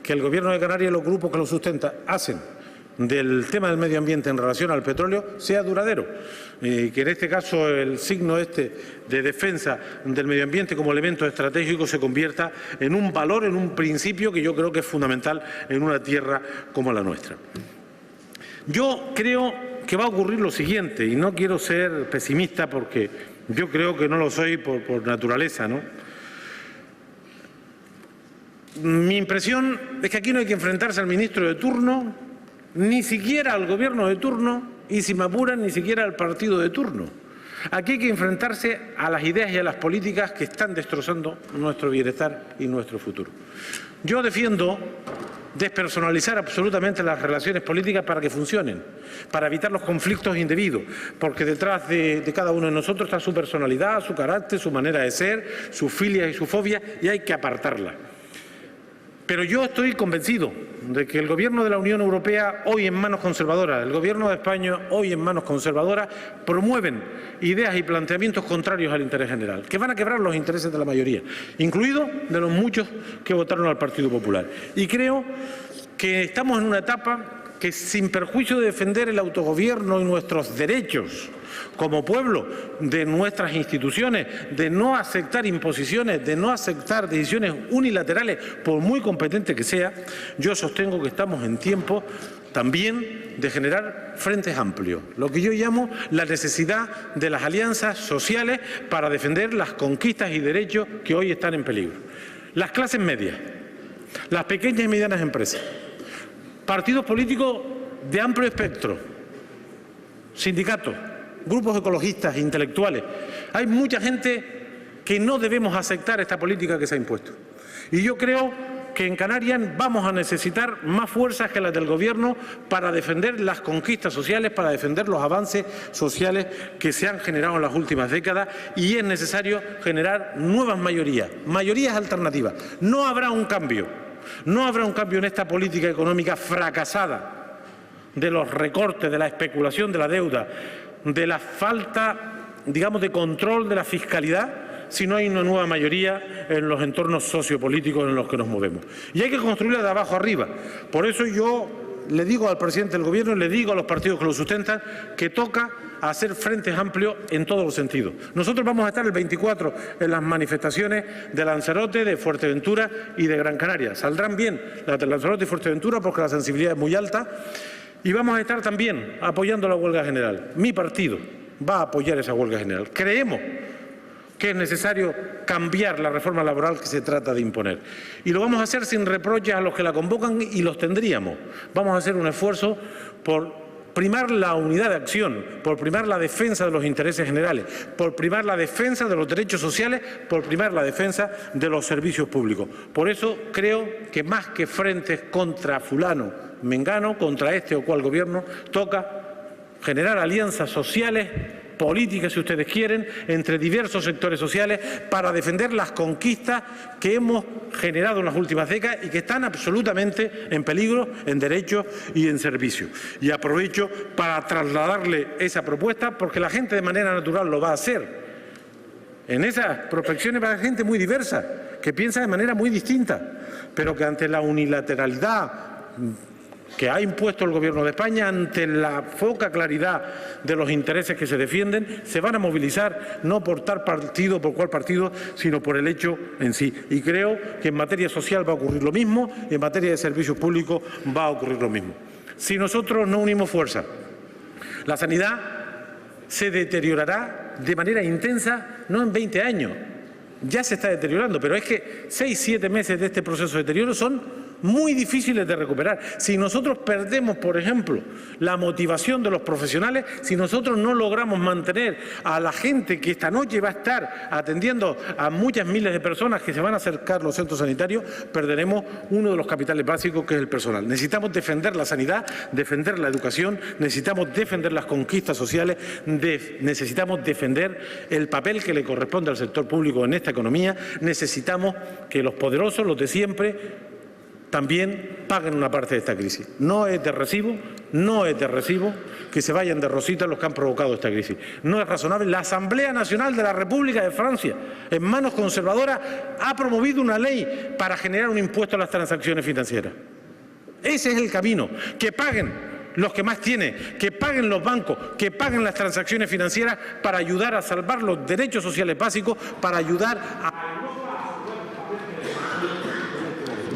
que el Gobierno de Canarias y los grupos que lo sustentan hacen del tema del medio ambiente en relación al petróleo sea duradero. Que en este caso el signo de defensa del medio ambiente como elemento estratégico se convierta en un valor, en un principio que yo creo que es fundamental en una tierra como la nuestra. Yo creo que va a ocurrir lo siguiente, y no quiero ser pesimista porque yo creo que no lo soy por naturaleza, ¿no? Mi impresión es que aquí no hay que enfrentarse al ministro de turno, ni siquiera al gobierno de turno, y si me apuran, ni siquiera al partido de turno. Aquí hay que enfrentarse a las ideas y a las políticas que están destrozando nuestro bienestar y nuestro futuro. Yo defiendo despersonalizar absolutamente las relaciones políticas para que funcionen, para evitar los conflictos indebidos, porque detrás de cada uno de nosotros está su personalidad, su carácter, su manera de ser, sus filias y sus fobias, y hay que apartarlas. Pero yo estoy convencido de que el Gobierno de la Unión Europea, hoy en manos conservadoras, el Gobierno de España, hoy en manos conservadoras, promueven ideas y planteamientos contrarios al interés general, que van a quebrar los intereses de la mayoría, incluidos de los muchos que votaron al Partido Popular. Y creo que estamos en una etapa que, sin perjuicio de defender el autogobierno y nuestros derechos como pueblo, de nuestras instituciones, de no aceptar imposiciones, de no aceptar decisiones unilaterales, por muy competente que sea, yo sostengo que estamos en tiempo también de generar frentes amplios, lo que yo llamo la necesidad de las alianzas sociales para defender las conquistas y derechos que hoy están en peligro. Las clases medias, las pequeñas y medianas empresas, partidos políticos de amplio espectro, sindicatos, grupos ecologistas, intelectuales. Hay mucha gente que no debemos aceptar esta política que se ha impuesto. Y yo creo que en Canarias vamos a necesitar más fuerzas que las del Gobierno para defender las conquistas sociales, para defender los avances sociales que se han generado en las últimas décadas, y es necesario generar nuevas mayorías, mayorías alternativas. No habrá un cambio en esta política económica fracasada de los recortes, de la especulación de la deuda, de la falta, digamos, de control de la fiscalidad, si no hay una nueva mayoría en los entornos sociopolíticos en los que nos movemos. Y hay que construirla de abajo arriba. Por eso yo le digo al presidente del Gobierno y le digo a los partidos que lo sustentan que toca hacer frentes amplios en todos los sentidos. Nosotros vamos a estar el 24 en las manifestaciones de Lanzarote, de Fuerteventura y de Gran Canaria. Saldrán bien las de Lanzarote y Fuerteventura porque la sensibilidad es muy alta. Y vamos a estar también apoyando la huelga general. Mi partido va a apoyar esa huelga general. Creemos que es necesario cambiar la reforma laboral que se trata de imponer. Y lo vamos a hacer sin reproches a los que la convocan, y los tendríamos. Vamos a hacer un esfuerzo por primar la unidad de acción, por primar la defensa de los intereses generales, por primar la defensa de los derechos sociales, por primar la defensa de los servicios públicos. Por eso creo que más que frentes contra fulano, mengano, contra este o cual gobierno, toca generar alianzas sociales, políticas, si ustedes quieren, entre diversos sectores sociales para defender las conquistas que hemos generado en las últimas décadas y que están absolutamente en peligro en derechos y en servicios. Y aprovecho para trasladarle esa propuesta porque la gente de manera natural lo va a hacer. En esas prospecciones va a haber gente muy diversa, que piensa de manera muy distinta, pero que ante la unilateralidad que ha impuesto el Gobierno de España, ante la poca claridad de los intereses que se defienden, se van a movilizar no por tal partido, por cual partido, sino por el hecho en sí. Y creo que en materia social va a ocurrir lo mismo y en materia de servicios públicos va a ocurrir lo mismo. Si nosotros no unimos fuerza, la sanidad se deteriorará de manera intensa, no en 20 años, ya se está deteriorando, pero es que 6 o 7 meses de este proceso de deterioro son muy difíciles de recuperar. Si nosotros perdemos, por ejemplo, la motivación de los profesionales, si nosotros no logramos mantener a la gente que esta noche va a estar atendiendo a muchas miles de personas que se van a acercar a los centros sanitarios, perderemos uno de los capitales básicos, que es el personal. Necesitamos defender la sanidad, defender la educación, necesitamos defender las conquistas sociales, necesitamos defender el papel que le corresponde al sector público en esta economía, necesitamos que los poderosos, los de siempre, también paguen una parte de esta crisis. No es de recibo que se vayan de rosita los que han provocado esta crisis. No es razonable. La Asamblea Nacional de la República de Francia, en manos conservadoras, ha promovido una ley para generar un impuesto a las transacciones financieras. Ese es el camino. Que paguen los que más tienen, que paguen los bancos, que paguen las transacciones financieras para ayudar a salvar los derechos sociales básicos, para ayudar a...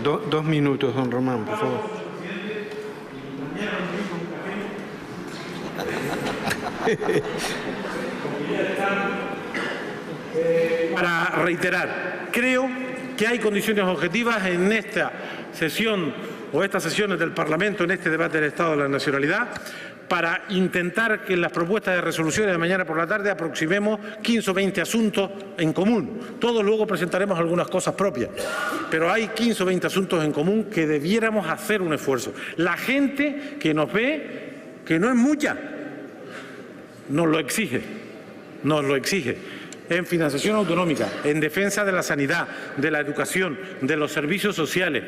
2 minutos, don Román, por favor. Para reiterar, creo que hay condiciones objetivas en esta sesión o estas sesiones del Parlamento, en este debate del Estado de la Nacionalidad, para intentar que en las propuestas de resoluciones de mañana por la tarde aproximemos 15 o 20 asuntos en común. Todos luego presentaremos algunas cosas propias, pero hay 15 o 20 asuntos en común que debiéramos hacer un esfuerzo. La gente que nos ve, que no es mucha, nos lo exige, en financiación autonómica, en defensa de la sanidad, de la educación, de los servicios sociales,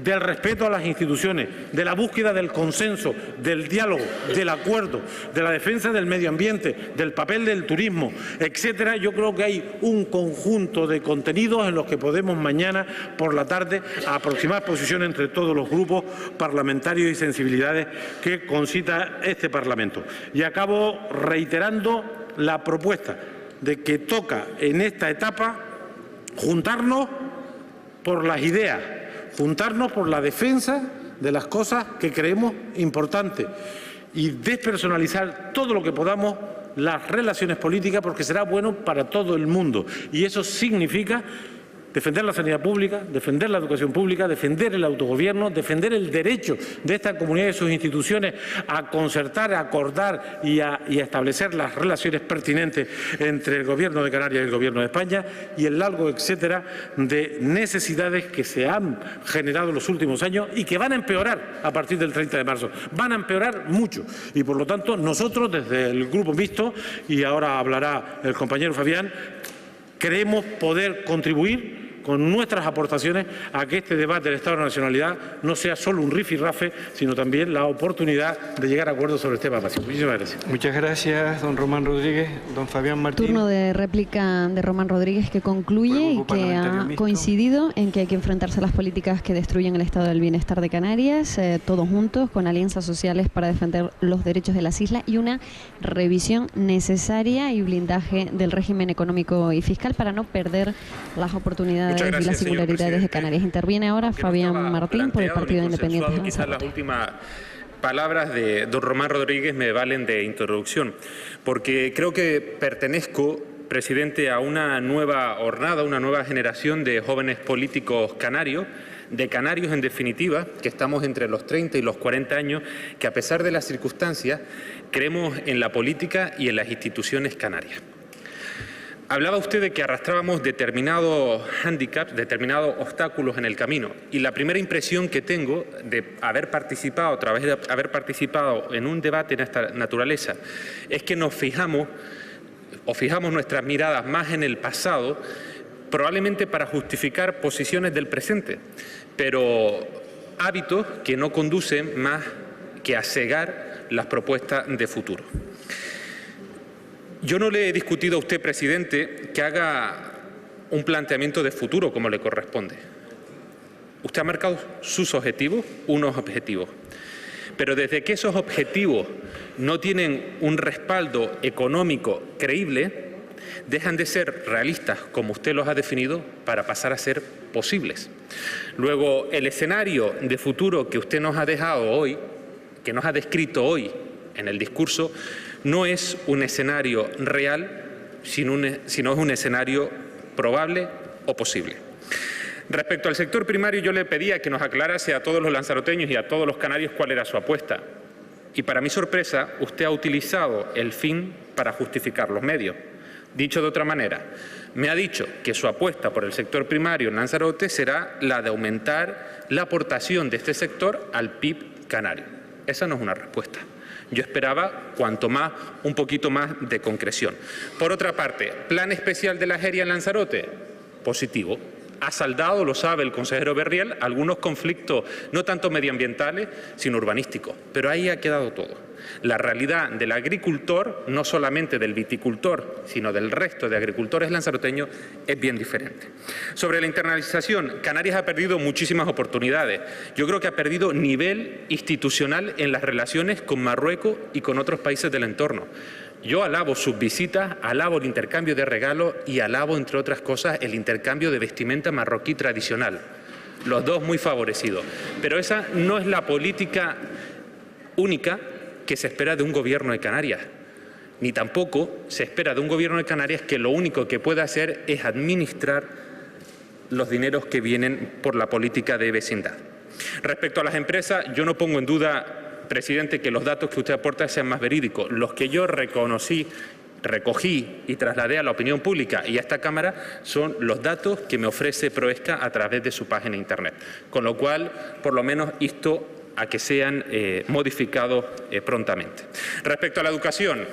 del respeto a las instituciones, de la búsqueda del consenso, del diálogo, del acuerdo, de la defensa del medio ambiente, del papel del turismo, etcétera. Yo creo que hay un conjunto de contenidos en los que podemos mañana por la tarde aproximar posiciones entre todos los grupos parlamentarios y sensibilidades que concita este Parlamento. Y acabo reiterando la propuesta de que toca en esta etapa juntarnos por las ideas, juntarnos por la defensa de las cosas que creemos importantes y despersonalizar todo lo que podamos las relaciones políticas, porque será bueno para todo el mundo. Y eso significa defender la sanidad pública, defender la educación pública, defender el autogobierno, defender el derecho de esta comunidad y de sus instituciones a concertar, a acordar y a establecer las relaciones pertinentes entre el Gobierno de Canarias y el Gobierno de España, y el largo etcétera de necesidades que se han generado en los últimos años y que van a empeorar a partir del 30 de marzo. Van a empeorar mucho y, por lo tanto, nosotros desde el Grupo Mixto, y ahora hablará el compañero Fabián, queremos poder contribuir con nuestras aportaciones a que este debate del Estado de la Nacionalidad no sea solo un rifirrafe, sino también la oportunidad de llegar a acuerdos sobre el tema básico. Muchísimas gracias. Muchas gracias, don Román Rodríguez. Don Fabián Martín. Turno de réplica de Román Rodríguez, que concluye y que ha coincidido en que hay que enfrentarse a las políticas que destruyen el estado del bienestar de Canarias, todos juntos, con alianzas sociales para defender los derechos de las islas y una revisión necesaria y blindaje del régimen económico y fiscal para no perder las oportunidades y las singularidades de Canarias. Interviene ahora Fabián Martín por el Partido Independiente de Quizás las últimas palabras de don Román Rodríguez me valen de introducción, porque creo que pertenezco, presidente, a una nueva hornada, una nueva generación de jóvenes políticos canarios, de canarios en definitiva, que estamos entre los 30 y los 40 años, que a pesar de las circunstancias creemos en la política y en las instituciones canarias. Hablaba usted de que arrastrábamos determinados hándicaps, determinados obstáculos en el camino, y la primera impresión que tengo de haber participado, a través de haber participado en un debate en esta naturaleza, es que nos fijamos nuestras miradas más en el pasado, probablemente para justificar posiciones del presente, pero hábitos que no conducen más que a cegar las propuestas de futuro. Yo no le he discutido a usted, presidente, que haga un planteamiento de futuro como le corresponde. Usted ha marcado sus objetivos, unos objetivos. Pero desde que esos objetivos no tienen un respaldo económico creíble, dejan de ser realistas, como usted los ha definido, para pasar a ser posibles. Luego, el escenario de futuro que usted nos ha dejado hoy, que nos ha descrito hoy en el discurso, no es un escenario real, sino es un escenario probable o posible. Respecto al sector primario, yo le pedía que nos aclarase a todos los lanzaroteños y a todos los canarios cuál era su apuesta. Y para mi sorpresa, usted ha utilizado el fin para justificar los medios. Dicho de otra manera, me ha dicho que su apuesta por el sector primario en Lanzarote será la de aumentar la aportación de este sector al PIB canario. Esa no es una respuesta. Yo esperaba, cuanto más, un poquito más de concreción. Por otra parte, ¿plan especial de la Jeria en Lanzarote? Positivo. ha saldado, lo sabe el consejero Berriel, algunos conflictos no tanto medioambientales, sino urbanísticos. Pero ahí ha quedado todo. La realidad del agricultor, no solamente del viticultor, sino del resto de agricultores lanzaroteños, es bien diferente. Sobre la internalización, Canarias ha perdido muchísimas oportunidades. Yo creo que ha perdido nivel institucional en las relaciones con Marruecos y con otros países del entorno. Yo alabo sus visitas, alabo el intercambio de regalos y alabo, entre otras cosas, el intercambio de vestimenta marroquí tradicional. Los dos muy favorecidos. Pero esa no es la política única que se espera de un gobierno de Canarias. Ni tampoco se espera de un gobierno de Canarias que lo único que pueda hacer es administrar los dineros que vienen por la política de vecindad. Respecto a las empresas, yo no pongo en duda, presidente, que los datos que usted aporta sean más verídicos. Los que yo recogí y trasladé a la opinión pública y a esta Cámara son los datos que me ofrece Proesca a través de su página de Internet. Con lo cual, por lo menos, insto a que sean modificados prontamente. Respecto a la educación,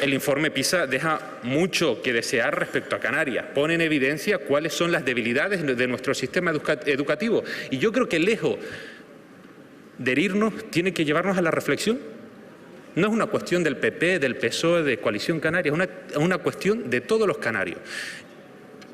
el informe PISA deja mucho que desear respecto a Canarias. Pone en evidencia cuáles son las debilidades de nuestro sistema educativo. Y yo creo que lejos de herirnos, tiene que llevarnos a la reflexión. No es una cuestión del PP, del PSOE, de Coalición Canaria, es una cuestión de todos los canarios.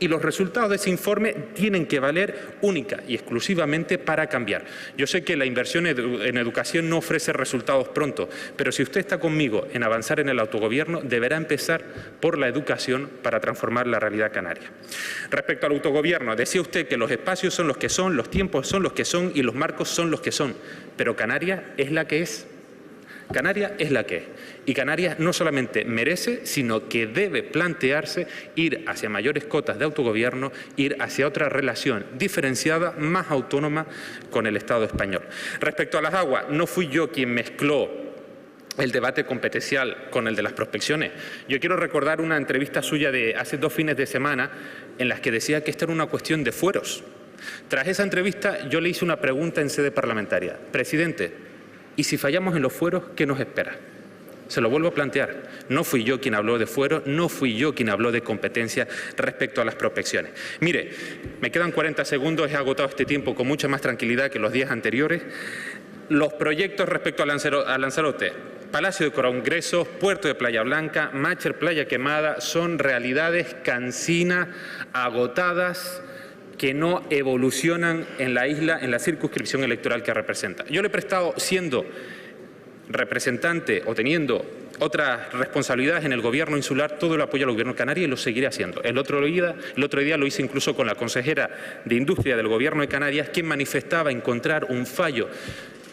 Y los resultados de ese informe tienen que valer única y exclusivamente para cambiar. Yo sé que la inversión en educación no ofrece resultados pronto, pero si usted está conmigo en avanzar en el autogobierno, deberá empezar por la educación para transformar la realidad canaria. Respecto al autogobierno, decía usted que los espacios son los que son, los tiempos son los que son y los marcos son los que son, pero Canarias es la que es. Canarias es la que es. Y Canarias no solamente merece, sino que debe plantearse ir hacia mayores cotas de autogobierno, ir hacia otra relación diferenciada, más autónoma con el Estado español. Respecto a las aguas, no fui yo quien mezcló el debate competencial con el de las prospecciones. Yo quiero recordar una entrevista suya de hace 2 fines de semana en las que decía que esta era una cuestión de fueros. Tras esa entrevista yo le hice una pregunta en sede parlamentaria. Presidente, ¿y si fallamos en los fueros, qué nos espera? Se lo vuelvo a plantear. No fui yo quien habló de fueros, no fui yo quien habló de competencia respecto a las prospecciones. Mire, me quedan 40 segundos, he agotado este tiempo con mucha más tranquilidad que los días anteriores. Los proyectos respecto a Lanzarote, Palacio de Congresos, Puerto de Playa Blanca, Mácher Playa Quemada, son realidades cansinas, agotadas, que no evolucionan en la isla, en la circunscripción electoral que representa. Yo le he prestado, siendo representante o teniendo otras responsabilidades en el gobierno insular, todo el apoyo al gobierno canario y lo seguiré haciendo. El otro día lo hice incluso con la consejera de Industria del gobierno de Canarias, quien manifestaba encontrar un fallo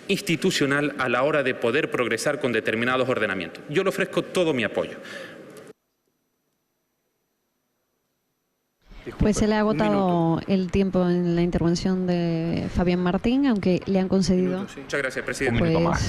institucional a la hora de poder progresar con determinados ordenamientos. Yo le ofrezco todo mi apoyo. Pues se le ha agotado el tiempo en la intervención de Fabián Martín, aunque le han concedido Muchas gracias, presidente.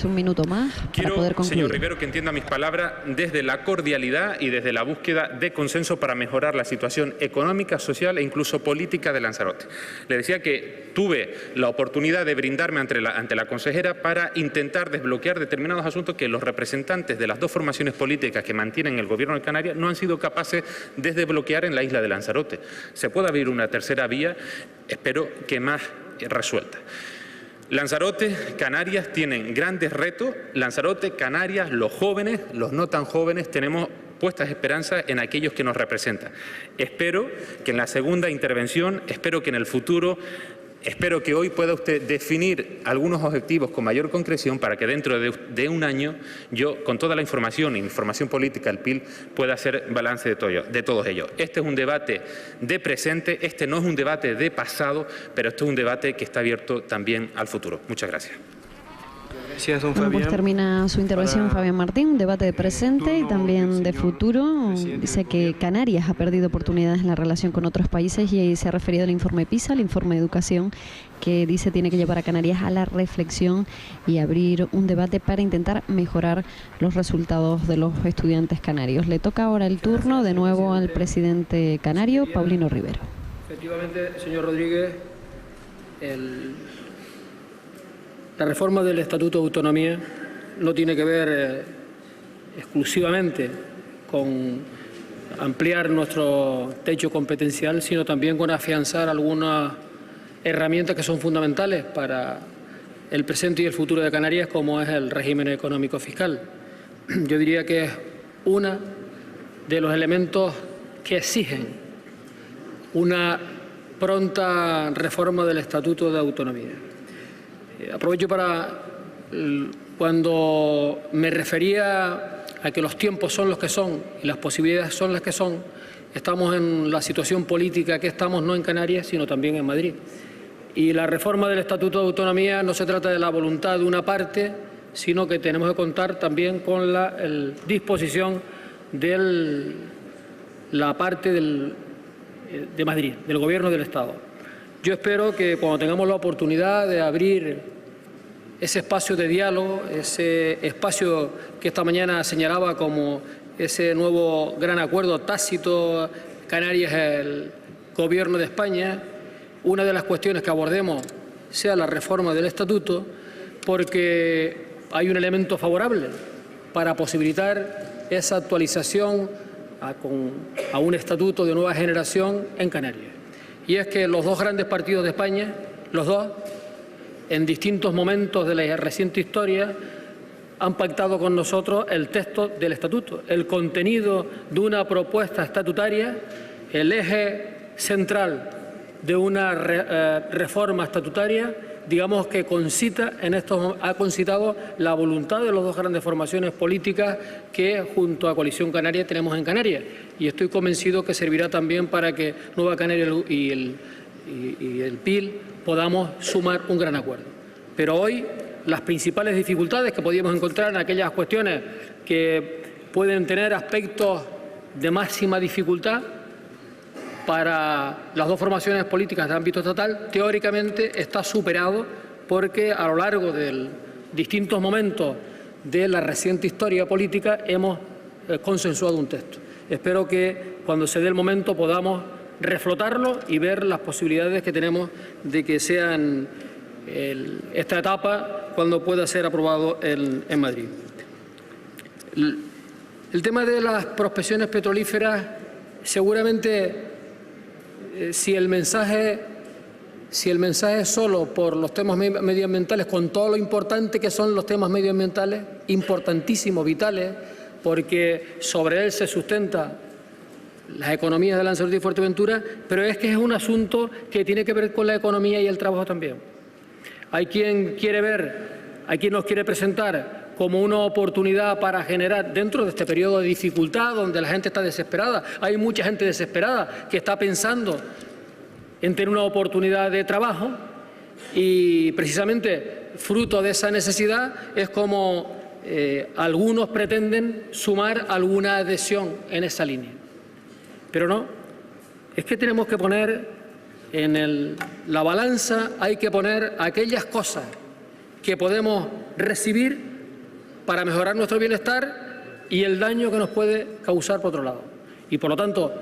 un minuto más para poder concluir. Señor Rivero, que entienda mis palabras desde la cordialidad y desde la búsqueda de consenso para mejorar la situación económica, social e incluso política de Lanzarote. Le decía que tuve la oportunidad de brindarme ante la consejera para intentar desbloquear determinados asuntos que los representantes de las dos formaciones políticas que mantienen el gobierno de Canarias no han sido capaces de desbloquear en la isla de Lanzarote. Se puede abrir una tercera vía, espero que más resuelta. Lanzarote, Canarias tienen grandes retos. Lanzarote, Canarias, los jóvenes, los no tan jóvenes, tenemos puestas esperanzas en aquellos que nos representan. Espero que en la segunda intervención, espero que en el futuro, espero que hoy pueda usted definir algunos objetivos con mayor concreción para que dentro de un año yo, con toda la información política, el PIL, pueda hacer balance de todos ellos. Este es un debate de presente, este no es un debate de pasado, pero esto es un debate que está abierto también al futuro. Muchas gracias. Gracias, don Bueno, pues termina su intervención Fabián Martín, un debate de presente y también de futuro. Dice que Canarias ha perdido oportunidades en la relación con otros países y se ha referido al informe PISA, el informe de educación, que dice tiene que llevar a Canarias a la reflexión y abrir un debate para intentar mejorar los resultados de los estudiantes canarios. Le toca ahora el turno de nuevo al presidente canario, Paulino Rivero. Efectivamente, señor Rodríguez, la reforma del Estatuto de Autonomía no tiene que ver exclusivamente con ampliar nuestro techo competencial, sino también con afianzar algunas herramientas que son fundamentales para el presente y el futuro de Canarias, como es el régimen económico fiscal. Yo diría que es uno de los elementos que exigen una pronta reforma del Estatuto de Autonomía. Aprovecho para, cuando me refería a que los tiempos son los que son y las posibilidades son las que son, estamos en la situación política que estamos no en Canarias, sino también en Madrid. Y la reforma del Estatuto de Autonomía no se trata de la voluntad de una parte, sino que tenemos que contar también con la disposición de la parte de Madrid, del Gobierno del Estado. Yo espero que cuando tengamos la oportunidad de abrir ese espacio de diálogo, ese espacio que esta mañana señalaba como ese nuevo gran acuerdo tácito Canarias-el Gobierno de España, una de las cuestiones que abordemos sea la reforma del Estatuto, porque hay un elemento favorable para posibilitar esa actualización a un estatuto de nueva generación en Canarias. Y es que los dos grandes partidos de España, los dos, en distintos momentos de la reciente historia, han pactado con nosotros el texto del Estatuto, el contenido de una propuesta estatutaria, el eje central de una reforma estatutaria, digamos que ha concitado la voluntad de las dos grandes formaciones políticas que junto a Coalición Canaria tenemos en Canarias. Y estoy convencido que servirá también para que Nueva Canaria y el PIL podamos sumar un gran acuerdo. Pero hoy las principales dificultades que podíamos encontrar en aquellas cuestiones que pueden tener aspectos de máxima dificultad para las dos formaciones políticas de ámbito estatal, teóricamente está superado porque a lo largo de distintos momentos de la reciente historia política hemos consensuado un texto. Espero que cuando se dé el momento podamos reflotarlo y ver las posibilidades que tenemos de que sean esta etapa cuando pueda ser aprobado en Madrid. El tema de las prospecciones petrolíferas, seguramente si el mensaje es solo por los temas medioambientales, con todo lo importante que son los temas medioambientales, importantísimos, vitales, porque sobre él se sustenta las economías de Lanzarote y Fuerteventura, pero es que es un asunto que tiene que ver con la economía y el trabajo también. Hay quien nos quiere presentar como una oportunidad para generar, dentro de este periodo de dificultad donde la gente está desesperada, hay mucha gente desesperada que está pensando en tener una oportunidad de trabajo y precisamente fruto de esa necesidad es como algunos pretenden sumar alguna adhesión en esa línea. Pero no, es que tenemos que poner en la balanza, hay que poner aquellas cosas que podemos recibir para mejorar nuestro bienestar y el daño que nos puede causar por otro lado. Y por lo tanto,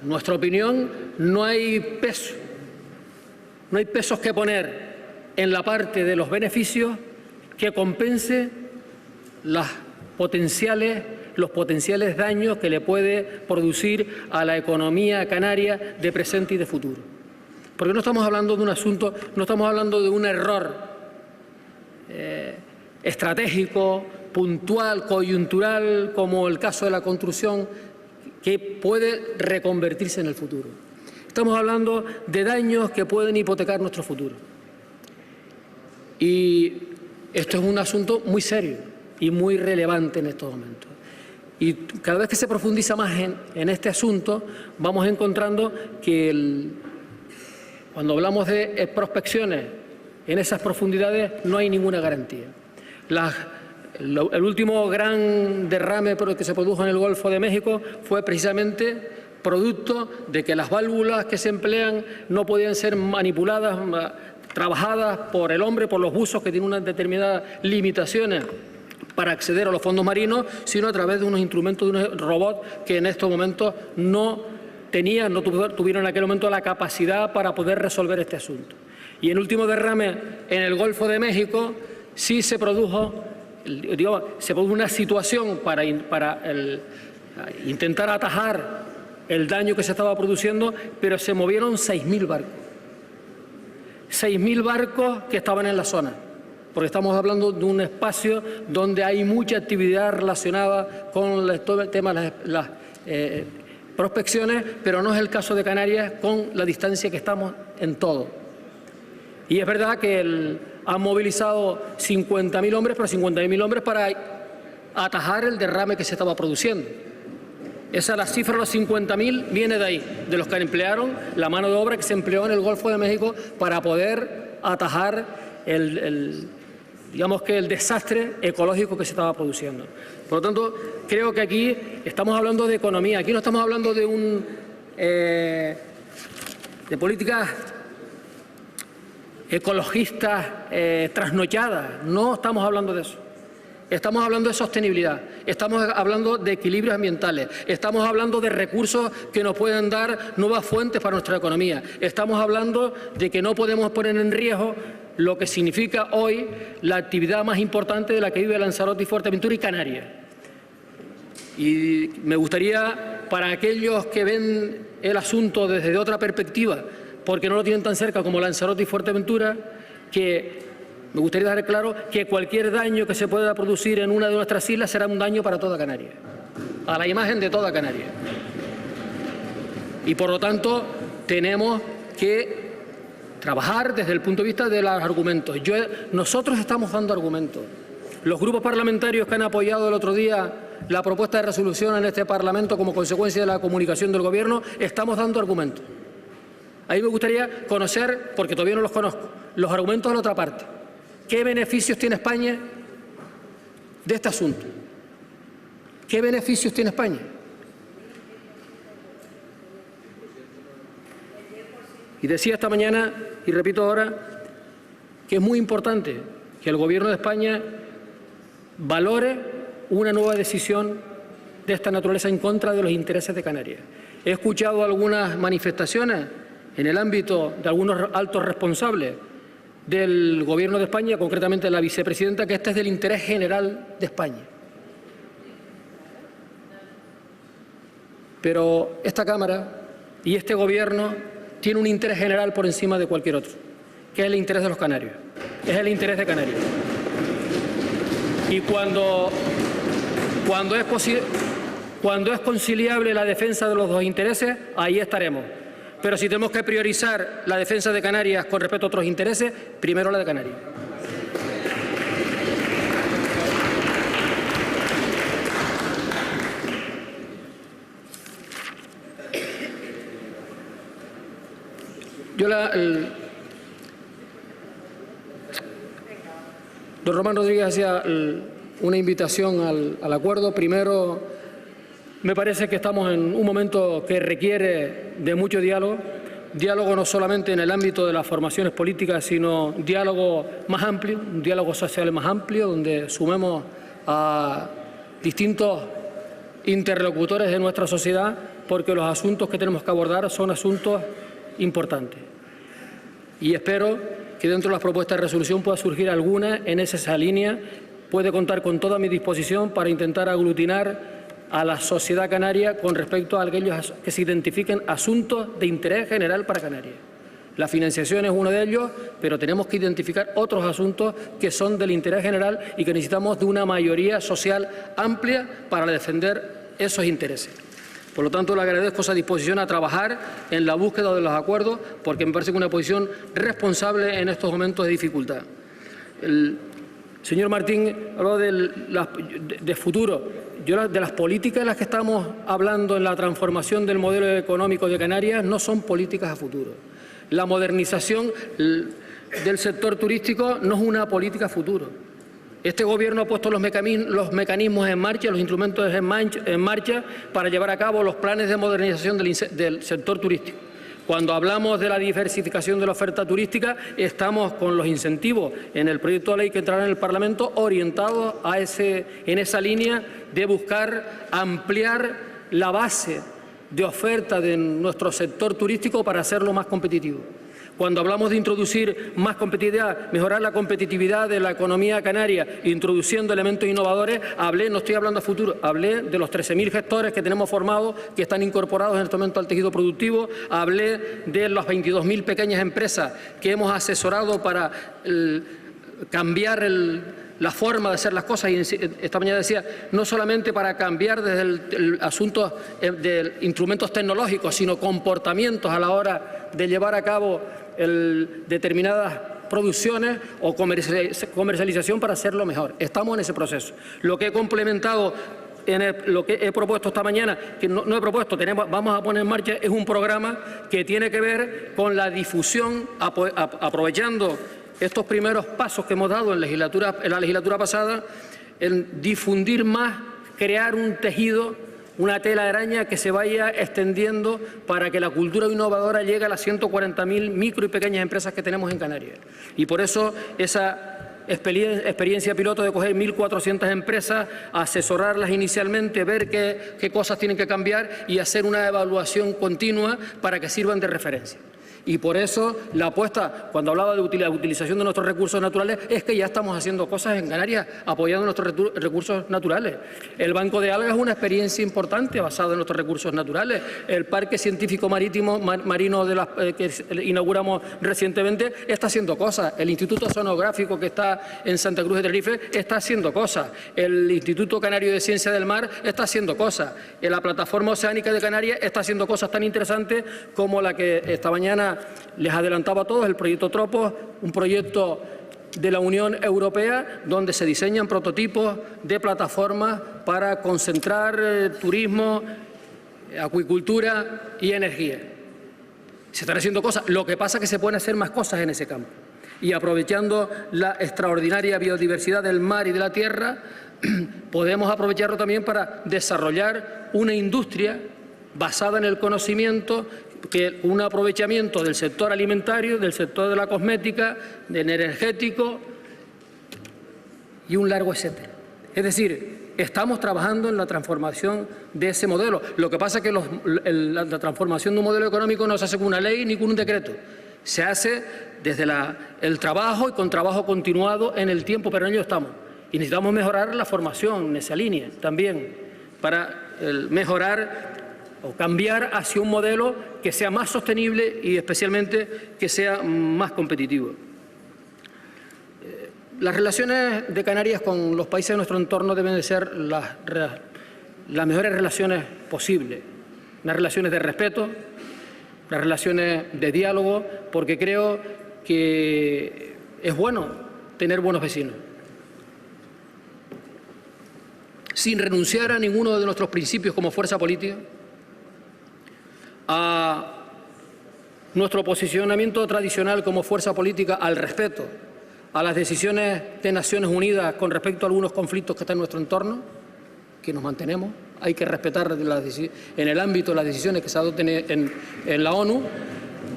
en nuestra opinión, no hay pesos que poner en la parte de los beneficios que compense los potenciales daños que le puede producir a la economía canaria de presente y de futuro. Porque no estamos hablando de un asunto, no estamos hablando de un error estratégico, puntual, coyuntural, como el caso de la construcción, que puede reconvertirse en el futuro. Estamos hablando de daños que pueden hipotecar nuestro futuro. Y esto es un asunto muy serio y muy relevante en estos momentos. Y cada vez que se profundiza más en este asunto, vamos encontrando que cuando hablamos de prospecciones en esas profundidades no hay ninguna garantía. El último gran derrame que se produjo en el Golfo de México fue precisamente producto de que las válvulas que se emplean no podían ser manipuladas, trabajadas por el hombre, por los buzos que tienen unas determinadas limitaciones para acceder a los fondos marinos, sino a través de unos instrumentos, de unos robots que en estos momentos no tuvieron en aquel momento la capacidad para poder resolver este asunto. Y el último derrame en el Golfo de México sí se produjo una situación para intentar atajar el daño que se estaba produciendo, pero se movieron 6.000 barcos. 6.000 barcos que estaban en la zona, porque estamos hablando de un espacio donde hay mucha actividad relacionada con todo el tema de las prospecciones, pero no es el caso de Canarias con la distancia que estamos en todo. Y es verdad que han movilizado 50.000 hombres, pero 50.000 hombres para atajar el derrame que se estaba produciendo. La cifra de los 50.000 viene de ahí, de los que emplearon la mano de obra que se empleó en el Golfo de México para poder atajar digamos que el desastre ecológico que se estaba produciendo. Por lo tanto, creo que aquí estamos hablando de economía, aquí no estamos hablando de políticas ecologistas trasnochadas, no estamos hablando de eso. Estamos hablando de sostenibilidad, estamos hablando de equilibrios ambientales, estamos hablando de recursos que nos pueden dar nuevas fuentes para nuestra economía, estamos hablando de que no podemos poner en riesgo lo que significa hoy la actividad más importante de la que vive Lanzarote, Fuerteventura y Canarias. Y me gustaría, para aquellos que ven el asunto desde otra perspectiva, porque no lo tienen tan cerca como Lanzarote y Fuerteventura, que me gustaría dejar claro que cualquier daño que se pueda producir en una de nuestras islas será un daño para toda Canarias, a la imagen de toda Canarias. Y por lo tanto tenemos que trabajar desde el punto de vista de los argumentos. Nosotros estamos dando argumentos. Los grupos parlamentarios que han apoyado el otro día la propuesta de resolución en este Parlamento como consecuencia de la comunicación del Gobierno, estamos dando argumentos. Ahí me gustaría conocer, porque todavía no los conozco, los argumentos de la otra parte. ¿Qué beneficios tiene España de este asunto? ¿Qué beneficios tiene España? Y decía esta mañana, y repito ahora, que es muy importante que el Gobierno de España valore una nueva decisión de esta naturaleza en contra de los intereses de Canarias. He escuchado algunas manifestaciones en el ámbito de algunos altos responsables del Gobierno de España, concretamente la vicepresidenta, que este es del interés general de España. Pero esta Cámara y este Gobierno tiene un interés general por encima de cualquier otro, que es el interés de los canarios, es el interés de Canarias. Y cuando es conciliable la defensa de los dos intereses, ahí estaremos. Pero si tenemos que priorizar la defensa de Canarias con respecto a otros intereses, primero la de Canarias. Don Román Rodríguez hacía una invitación al acuerdo. Primero, me parece que estamos en un momento que requiere de mucho diálogo. Diálogo no solamente en el ámbito de las formaciones políticas, sino diálogo más amplio, un diálogo social más amplio, donde sumemos a distintos interlocutores de nuestra sociedad, porque los asuntos que tenemos que abordar son asuntos importantes. Y espero que dentro de las propuestas de resolución pueda surgir alguna en esa línea. Puede contar con toda mi disposición para intentar aglutinar a la sociedad canaria con respecto a aquellos que se identifiquen asuntos de interés general para Canarias. La financiación es uno de ellos, pero tenemos que identificar otros asuntos que son del interés general y que necesitamos de una mayoría social amplia para defender esos intereses. Por lo tanto, le agradezco esa disposición a trabajar en la búsqueda de los acuerdos, porque me parece que es una posición responsable en estos momentos de dificultad. El señor Martín habló de futuro. Yo, de las políticas de las que estamos hablando en la transformación del modelo económico de Canarias, no son políticas a futuro. La modernización del sector turístico no es una política a futuro. Este Gobierno ha puesto los mecanismos en marcha, los instrumentos en marcha para llevar a cabo los planes de modernización del sector turístico. Cuando hablamos de la diversificación de la oferta turística, estamos con los incentivos en el proyecto de ley que entrará en el Parlamento orientados en esa línea de buscar ampliar la base de oferta de nuestro sector turístico para hacerlo más competitivo. Cuando hablamos de introducir más competitividad, mejorar la competitividad de la economía canaria, introduciendo elementos innovadores, no estoy hablando a futuro, hablé de los 13.000 gestores que tenemos formados, que están incorporados en este momento al tejido productivo, hablé de las 22.000 pequeñas empresas que hemos asesorado para cambiar la forma de hacer las cosas, y esta mañana decía, no solamente para cambiar desde el asunto de instrumentos tecnológicos, sino comportamientos a la hora de llevar a cabo determinadas producciones o comercialización para hacerlo mejor. Estamos en ese proceso. Lo que he complementado lo que he propuesto esta mañana, que no he propuesto, vamos a poner en marcha, es un programa que tiene que ver con la difusión, aprovechando estos primeros pasos que hemos dado en la legislatura pasada, en difundir más, crear un tejido, una tela de araña que se vaya extendiendo para que la cultura innovadora llegue a las 140.000 micro y pequeñas empresas que tenemos en Canarias. Y por eso esa experiencia piloto de coger 1.400 empresas, asesorarlas inicialmente, ver qué cosas tienen que cambiar y hacer una evaluación continua para que sirvan de referencia. Y por eso la apuesta, cuando hablaba de la utilización de nuestros recursos naturales, es que ya estamos haciendo cosas en Canarias apoyando nuestros recursos naturales. El Banco de Algas es una experiencia importante basada en nuestros recursos naturales. El Parque Científico Marino que inauguramos recientemente está haciendo cosas. El Instituto Oceanográfico que está en Santa Cruz de Tenerife está haciendo cosas. El Instituto Canario de Ciencia del Mar está haciendo cosas. La Plataforma Oceánica de Canarias está haciendo cosas tan interesantes como la que esta mañana les adelantaba a todos, el proyecto Tropos, un proyecto de la Unión Europea donde se diseñan prototipos de plataformas para concentrar turismo, acuicultura y energía. Se están haciendo cosas, lo que pasa es que se pueden hacer más cosas en ese campo. Y aprovechando la extraordinaria biodiversidad del mar y de la tierra, podemos aprovecharlo también para desarrollar una industria basada en el conocimiento, que un aprovechamiento del sector alimentario, del sector de la cosmética, del energético y un largo etcétera. Es decir, estamos trabajando en la transformación de ese modelo. Lo que pasa es que la transformación de un modelo económico no se hace con una ley ni con un decreto. Se hace desde el trabajo y con trabajo continuado en el tiempo, pero en ello estamos. Y necesitamos mejorar la formación en esa línea también para mejorar o cambiar hacia un modelo que sea más sostenible y especialmente que sea más competitivo. Las relaciones de Canarias con los países de nuestro entorno deben de ser las mejores relaciones posibles, unas relaciones de respeto, unas relaciones de diálogo, porque creo que es bueno tener buenos vecinos, sin renunciar a ninguno de nuestros principios como fuerza política, a nuestro posicionamiento tradicional como fuerza política, al respeto a las decisiones de Naciones Unidas con respecto a algunos conflictos que están en nuestro entorno, que nos mantenemos. Hay que respetar en el ámbito las decisiones que se adopten en la ONU.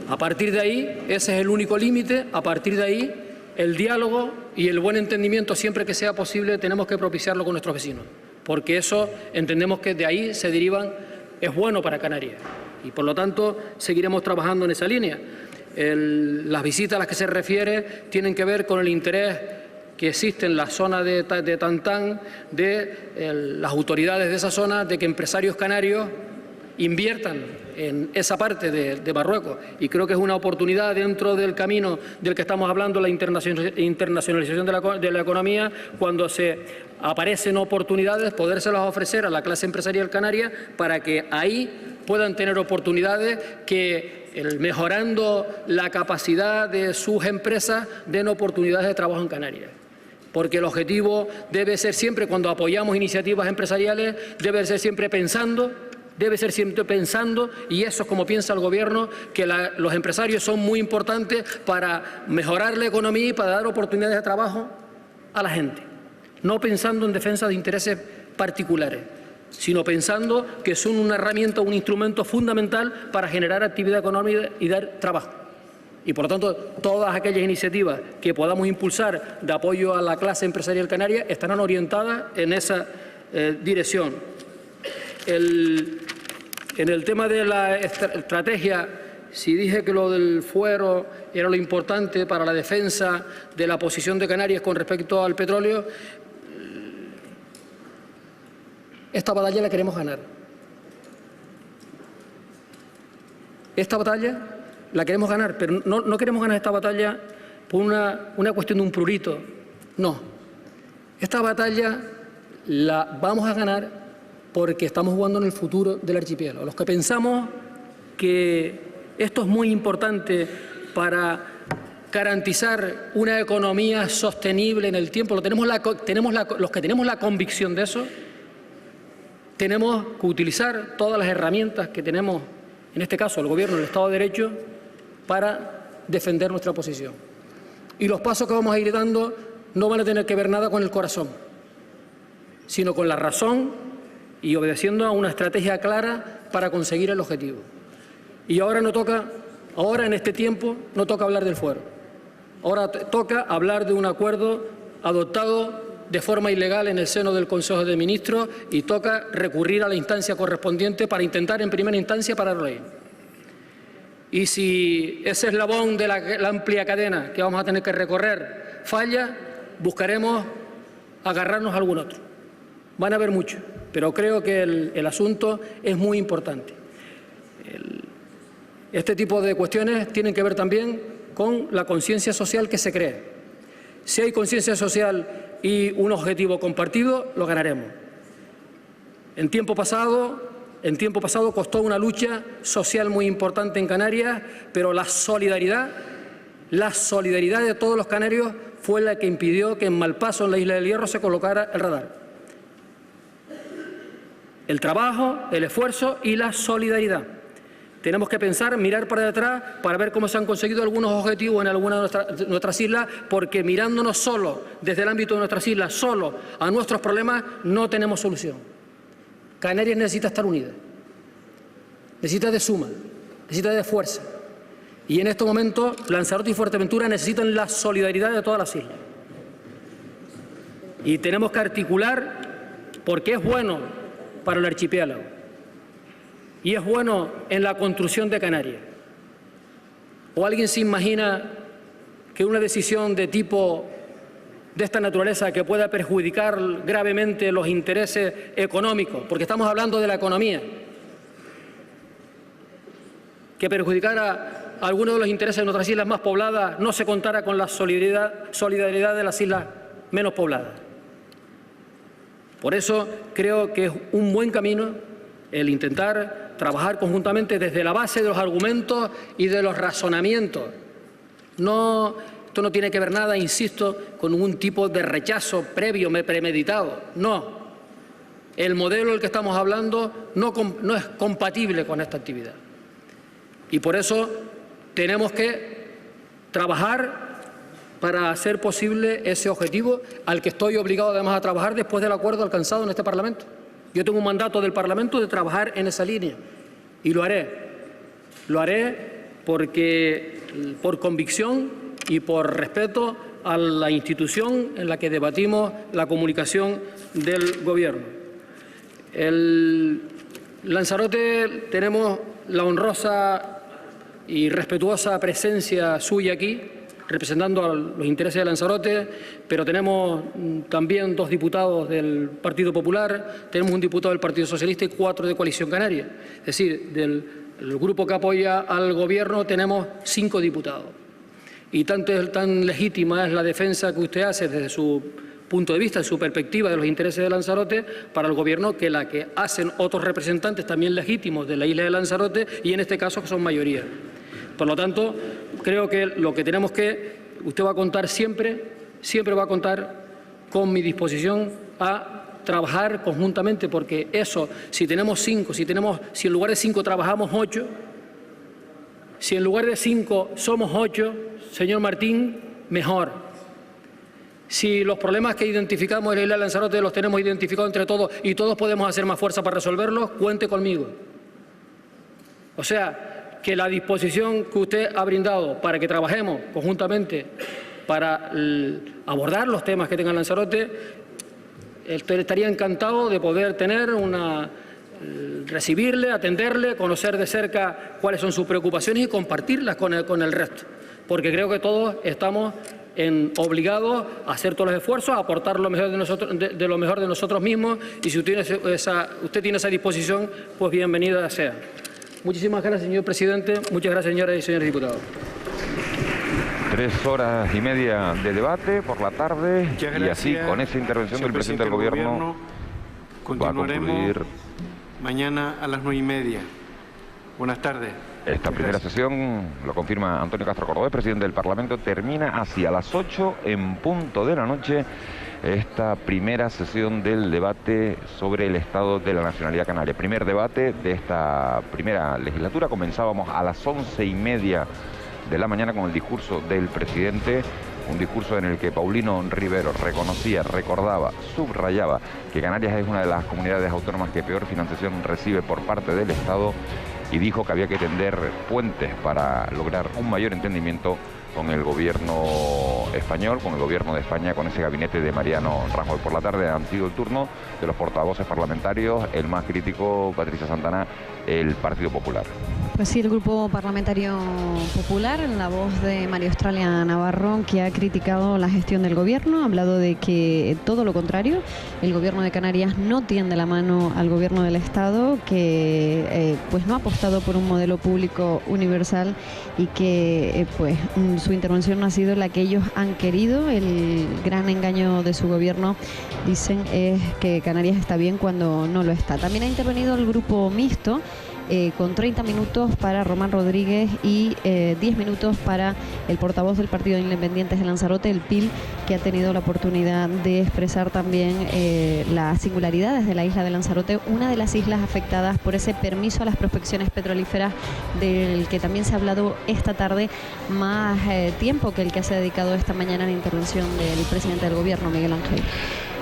A partir de ahí, ese es el único límite. A partir de ahí, el diálogo y el buen entendimiento, siempre que sea posible, tenemos que propiciarlo con nuestros vecinos, porque eso entendemos que de ahí se derivan, es bueno para Canarias. Y por lo tanto seguiremos trabajando en esa línea. Las visitas a las que se refiere tienen que ver con el interés que existe en la zona de Tantán, de las autoridades de esa zona, de que empresarios canarios inviertan en esa parte de Marruecos. Y creo que es una oportunidad dentro del camino del que estamos hablando, la internacionalización de la economía, cuando se aparecen oportunidades, podérselas ofrecer a la clase empresarial canaria para que ahí puedan tener oportunidades que, mejorando la capacidad de sus empresas, den oportunidades de trabajo en Canarias. Porque el objetivo debe ser siempre, cuando apoyamos iniciativas empresariales, debe ser siempre pensando, y eso es como piensa el Gobierno, que los empresarios son muy importantes para mejorar la economía y para dar oportunidades de trabajo a la gente. No pensando en defensa de intereses particulares, sino pensando que son una herramienta, un instrumento fundamental para generar actividad económica y dar trabajo. Y por lo tanto, todas aquellas iniciativas que podamos impulsar de apoyo a la clase empresarial canaria estarán orientadas en esa dirección. En el tema de la estrategia si dije que lo del fuero era lo importante para la defensa de la posición de Canarias con respecto al petróleo, esta batalla la queremos ganar. Esta batalla la queremos ganar, pero no queremos ganar esta batalla por una cuestión de un prurito. No. Esta batalla la vamos a ganar porque estamos jugando en el futuro del archipiélago. Los que pensamos que esto es muy importante para garantizar una economía sostenible en el tiempo, los que tenemos la convicción de eso, tenemos que utilizar todas las herramientas que tenemos, en este caso el Gobierno del Estado de Derecho, para defender nuestra posición. Y los pasos que vamos a ir dando no van a tener que ver nada con el corazón, sino con la razón y obedeciendo a una estrategia clara para conseguir el objetivo. Y ahora en este tiempo, no toca hablar del fuero. Ahora toca hablar de un acuerdo adoptado de forma ilegal en el seno del Consejo de Ministros y toca recurrir a la instancia correspondiente para intentar en primera instancia pararlo ahí. Y si ese eslabón de la amplia cadena que vamos a tener que recorrer falla, buscaremos agarrarnos a algún otro. Van a haber muchos, pero creo que el asunto es muy importante. Este tipo de cuestiones tienen que ver también con la conciencia social que se cree. Si hay conciencia social y un objetivo compartido, lo ganaremos. En tiempo pasado costó una lucha social muy importante en Canarias, pero la solidaridad de todos los canarios fue la que impidió que en Malpaso, en la Isla del Hierro, se colocara el radar. El trabajo, el esfuerzo y la solidaridad. Tenemos que pensar, mirar para detrás para ver cómo se han conseguido algunos objetivos en algunas de nuestras islas, porque mirándonos solo, desde el ámbito de nuestras islas, solo a nuestros problemas, no tenemos solución. Canarias necesita estar unida, necesita de suma, necesita de fuerza. Y en estos momentos, Lanzarote y Fuerteventura necesitan la solidaridad de todas las islas. Y tenemos que articular, porque es bueno para el archipiélago y es bueno en la construcción de Canarias. ¿O alguien se imagina que una decisión de esta naturaleza que pueda perjudicar gravemente los intereses económicos, porque estamos hablando de la economía, que perjudicara algunos de los intereses de nuestras islas más pobladas, no se contara con la solidaridad de las islas menos pobladas? Por eso creo que es un buen camino el intentar trabajar conjuntamente desde la base de los argumentos y de los razonamientos. Esto no tiene que ver nada, insisto, con ningún tipo de rechazo previo, premeditado. No. El modelo del que estamos hablando no es compatible con esta actividad. Y por eso tenemos que trabajar para hacer posible ese objetivo al que estoy obligado además a trabajar después del acuerdo alcanzado en este Parlamento. Yo tengo un mandato del Parlamento de trabajar en esa línea y lo haré. Lo haré porque, por convicción y por respeto a la institución en la que debatimos la comunicación del Gobierno. En Lanzarote tenemos la honrosa y respetuosa presencia suya aquí, representando a los intereses de Lanzarote, pero tenemos también 2 diputados del Partido Popular, tenemos un diputado del Partido Socialista y 4 de Coalición Canaria. Es decir, del grupo que apoya al Gobierno tenemos 5 diputados. Y tan legítima es la defensa que usted hace desde su punto de vista, de su perspectiva de los intereses de Lanzarote para el Gobierno, que la que hacen otros representantes también legítimos de la isla de Lanzarote y en este caso que son mayoría. Por lo tanto, creo que lo que tenemos usted va a contar siempre va a contar con mi disposición a trabajar conjuntamente, porque eso, si tenemos 5, si en lugar de 5 trabajamos 8, si en lugar de 5 somos 8, señor Martín, mejor. Si los problemas que identificamos en la isla de Lanzarote los tenemos identificados entre todos y todos podemos hacer más fuerza para resolverlos, cuente conmigo. O sea, que la disposición que usted ha brindado para que trabajemos conjuntamente para abordar los temas que tenga Lanzarote, estaría encantado de poder tener una recibirle, atenderle, conocer de cerca cuáles son sus preocupaciones y compartirlas con el resto, porque creo que todos estamos obligados a hacer todos los esfuerzos, a aportar lo mejor de lo mejor de nosotros mismos, y si usted tiene esa disposición, pues bienvenida sea. Muchísimas gracias, señor presidente. Muchas gracias, señoras y señores diputados. 3 horas y media de debate por la tarde, y así con esa intervención del presidente del gobierno va a concluir mañana a las 9:30. Buenas tardes. Esta primera sesión, lo confirma Antonio Castro Cordobés, presidente del Parlamento, termina hacia las 8 en punto de la noche esta primera sesión del debate sobre el estado de la nacionalidad canaria. Primer debate de esta primera legislatura. Comenzábamos a las 11:30 de la mañana con el discurso del presidente, un discurso en el que Paulino Rivero reconocía, recordaba, subrayaba que Canarias es una de las comunidades autónomas que peor financiación recibe por parte del Estado, y dijo que había que tender puentes para lograr un mayor entendimiento con el gobierno español, con el gobierno de España, con ese gabinete de Mariano Rajoy. Por la tarde han sido el turno de los portavoces parlamentarios, el más crítico, Patricia Santana, el Partido Popular. Pues sí, el Grupo Parlamentario Popular, en la voz de María Australia Navarro, que ha criticado la gestión del gobierno, ha hablado de que todo lo contrario, el gobierno de Canarias no tiende la mano al gobierno del Estado, que pues no ha apostado por un modelo público universal, y que pues su intervención no ha sido la que ellos han querido. El gran engaño de su gobierno, dicen, es que Canarias está bien cuando no lo está. También ha intervenido el Grupo Mixto, con 30 minutos para Román Rodríguez y 10 minutos para el portavoz del Partido de Independientes de Lanzarote, el PIL, que ha tenido la oportunidad de expresar también las singularidades de la isla de Lanzarote, una de las islas afectadas por ese permiso a las prospecciones petrolíferas del que también se ha hablado esta tarde, más tiempo que el que se ha dedicado esta mañana a la intervención del presidente del gobierno, Miguel Ángel.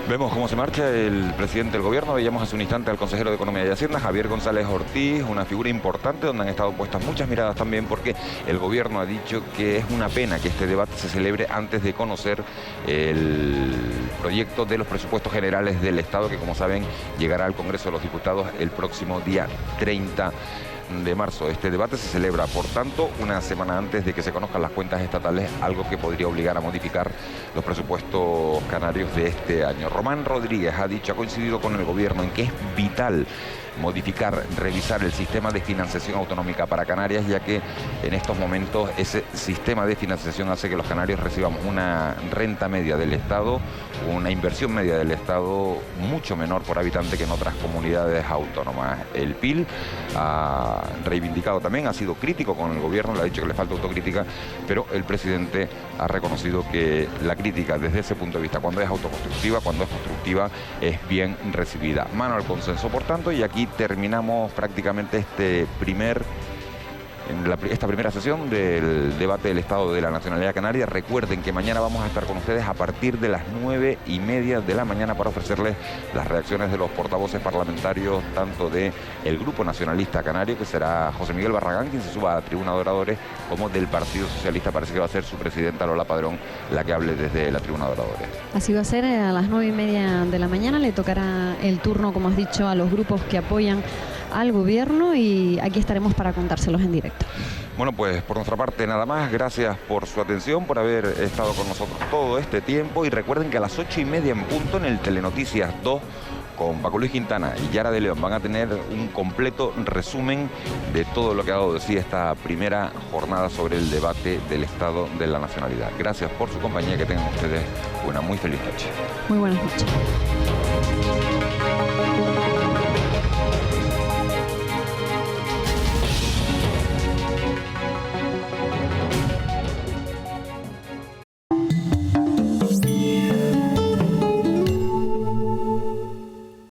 Vemos cómo se marcha el presidente del gobierno. Veíamos hace un instante al consejero de Economía y Hacienda, Javier González Ortiz, una figura importante donde han estado puestas muchas miradas también, porque el gobierno ha dicho que es una pena que este debate se celebre antes de conocer el proyecto de los presupuestos generales del Estado, que, como saben, llegará al Congreso de los Diputados el próximo día 30 de marzo. Este debate se celebra, por tanto, una semana antes de que se conozcan las cuentas estatales, algo que podría obligar a modificar los presupuestos canarios de este año. Román Rodríguez ha dicho, ha coincidido con el gobierno en que es vital modificar, revisar el sistema de financiación autonómica para Canarias, ya que en estos momentos ese sistema de financiación hace que los canarios recibamos una renta media del Estado, una inversión media del Estado mucho menor por habitante que en otras comunidades autónomas. El PIL ha reivindicado también, ha sido crítico con el gobierno, le ha dicho que le falta autocrítica, pero el presidente ha reconocido que la crítica desde ese punto de vista, cuando es autoconstructiva, cuando es constructiva, es bien recibida. Mano al consenso, por tanto, y aquí terminamos prácticamente esta primera sesión del debate del Estado de la Nacionalidad Canaria. Recuerden que mañana vamos a estar con ustedes a partir de las 9:30 de la mañana para ofrecerles las reacciones de los portavoces parlamentarios, tanto del Grupo Nacionalista Canario, que será José Miguel Barragán, quien se suba a la tribuna de oradores, como del Partido Socialista. Parece que va a ser su presidenta Lola Padrón la que hable desde la tribuna de oradores. Así va a ser, a las 9:30 de la mañana le tocará el turno, como has dicho, a los grupos que apoyan al gobierno, y aquí estaremos para contárselos en directo. Bueno, pues por nuestra parte nada más. Gracias por su atención, por haber estado con nosotros todo este tiempo, y recuerden que a las 8:30 en punto en el Telenoticias 2 con Paco Luis Quintana y Yara de León van a tener un completo resumen de todo lo que ha dado de sí esta primera jornada sobre el debate del Estado de la Nacionalidad. Gracias por su compañía, que tengan ustedes una muy feliz noche. Muy buenas noches.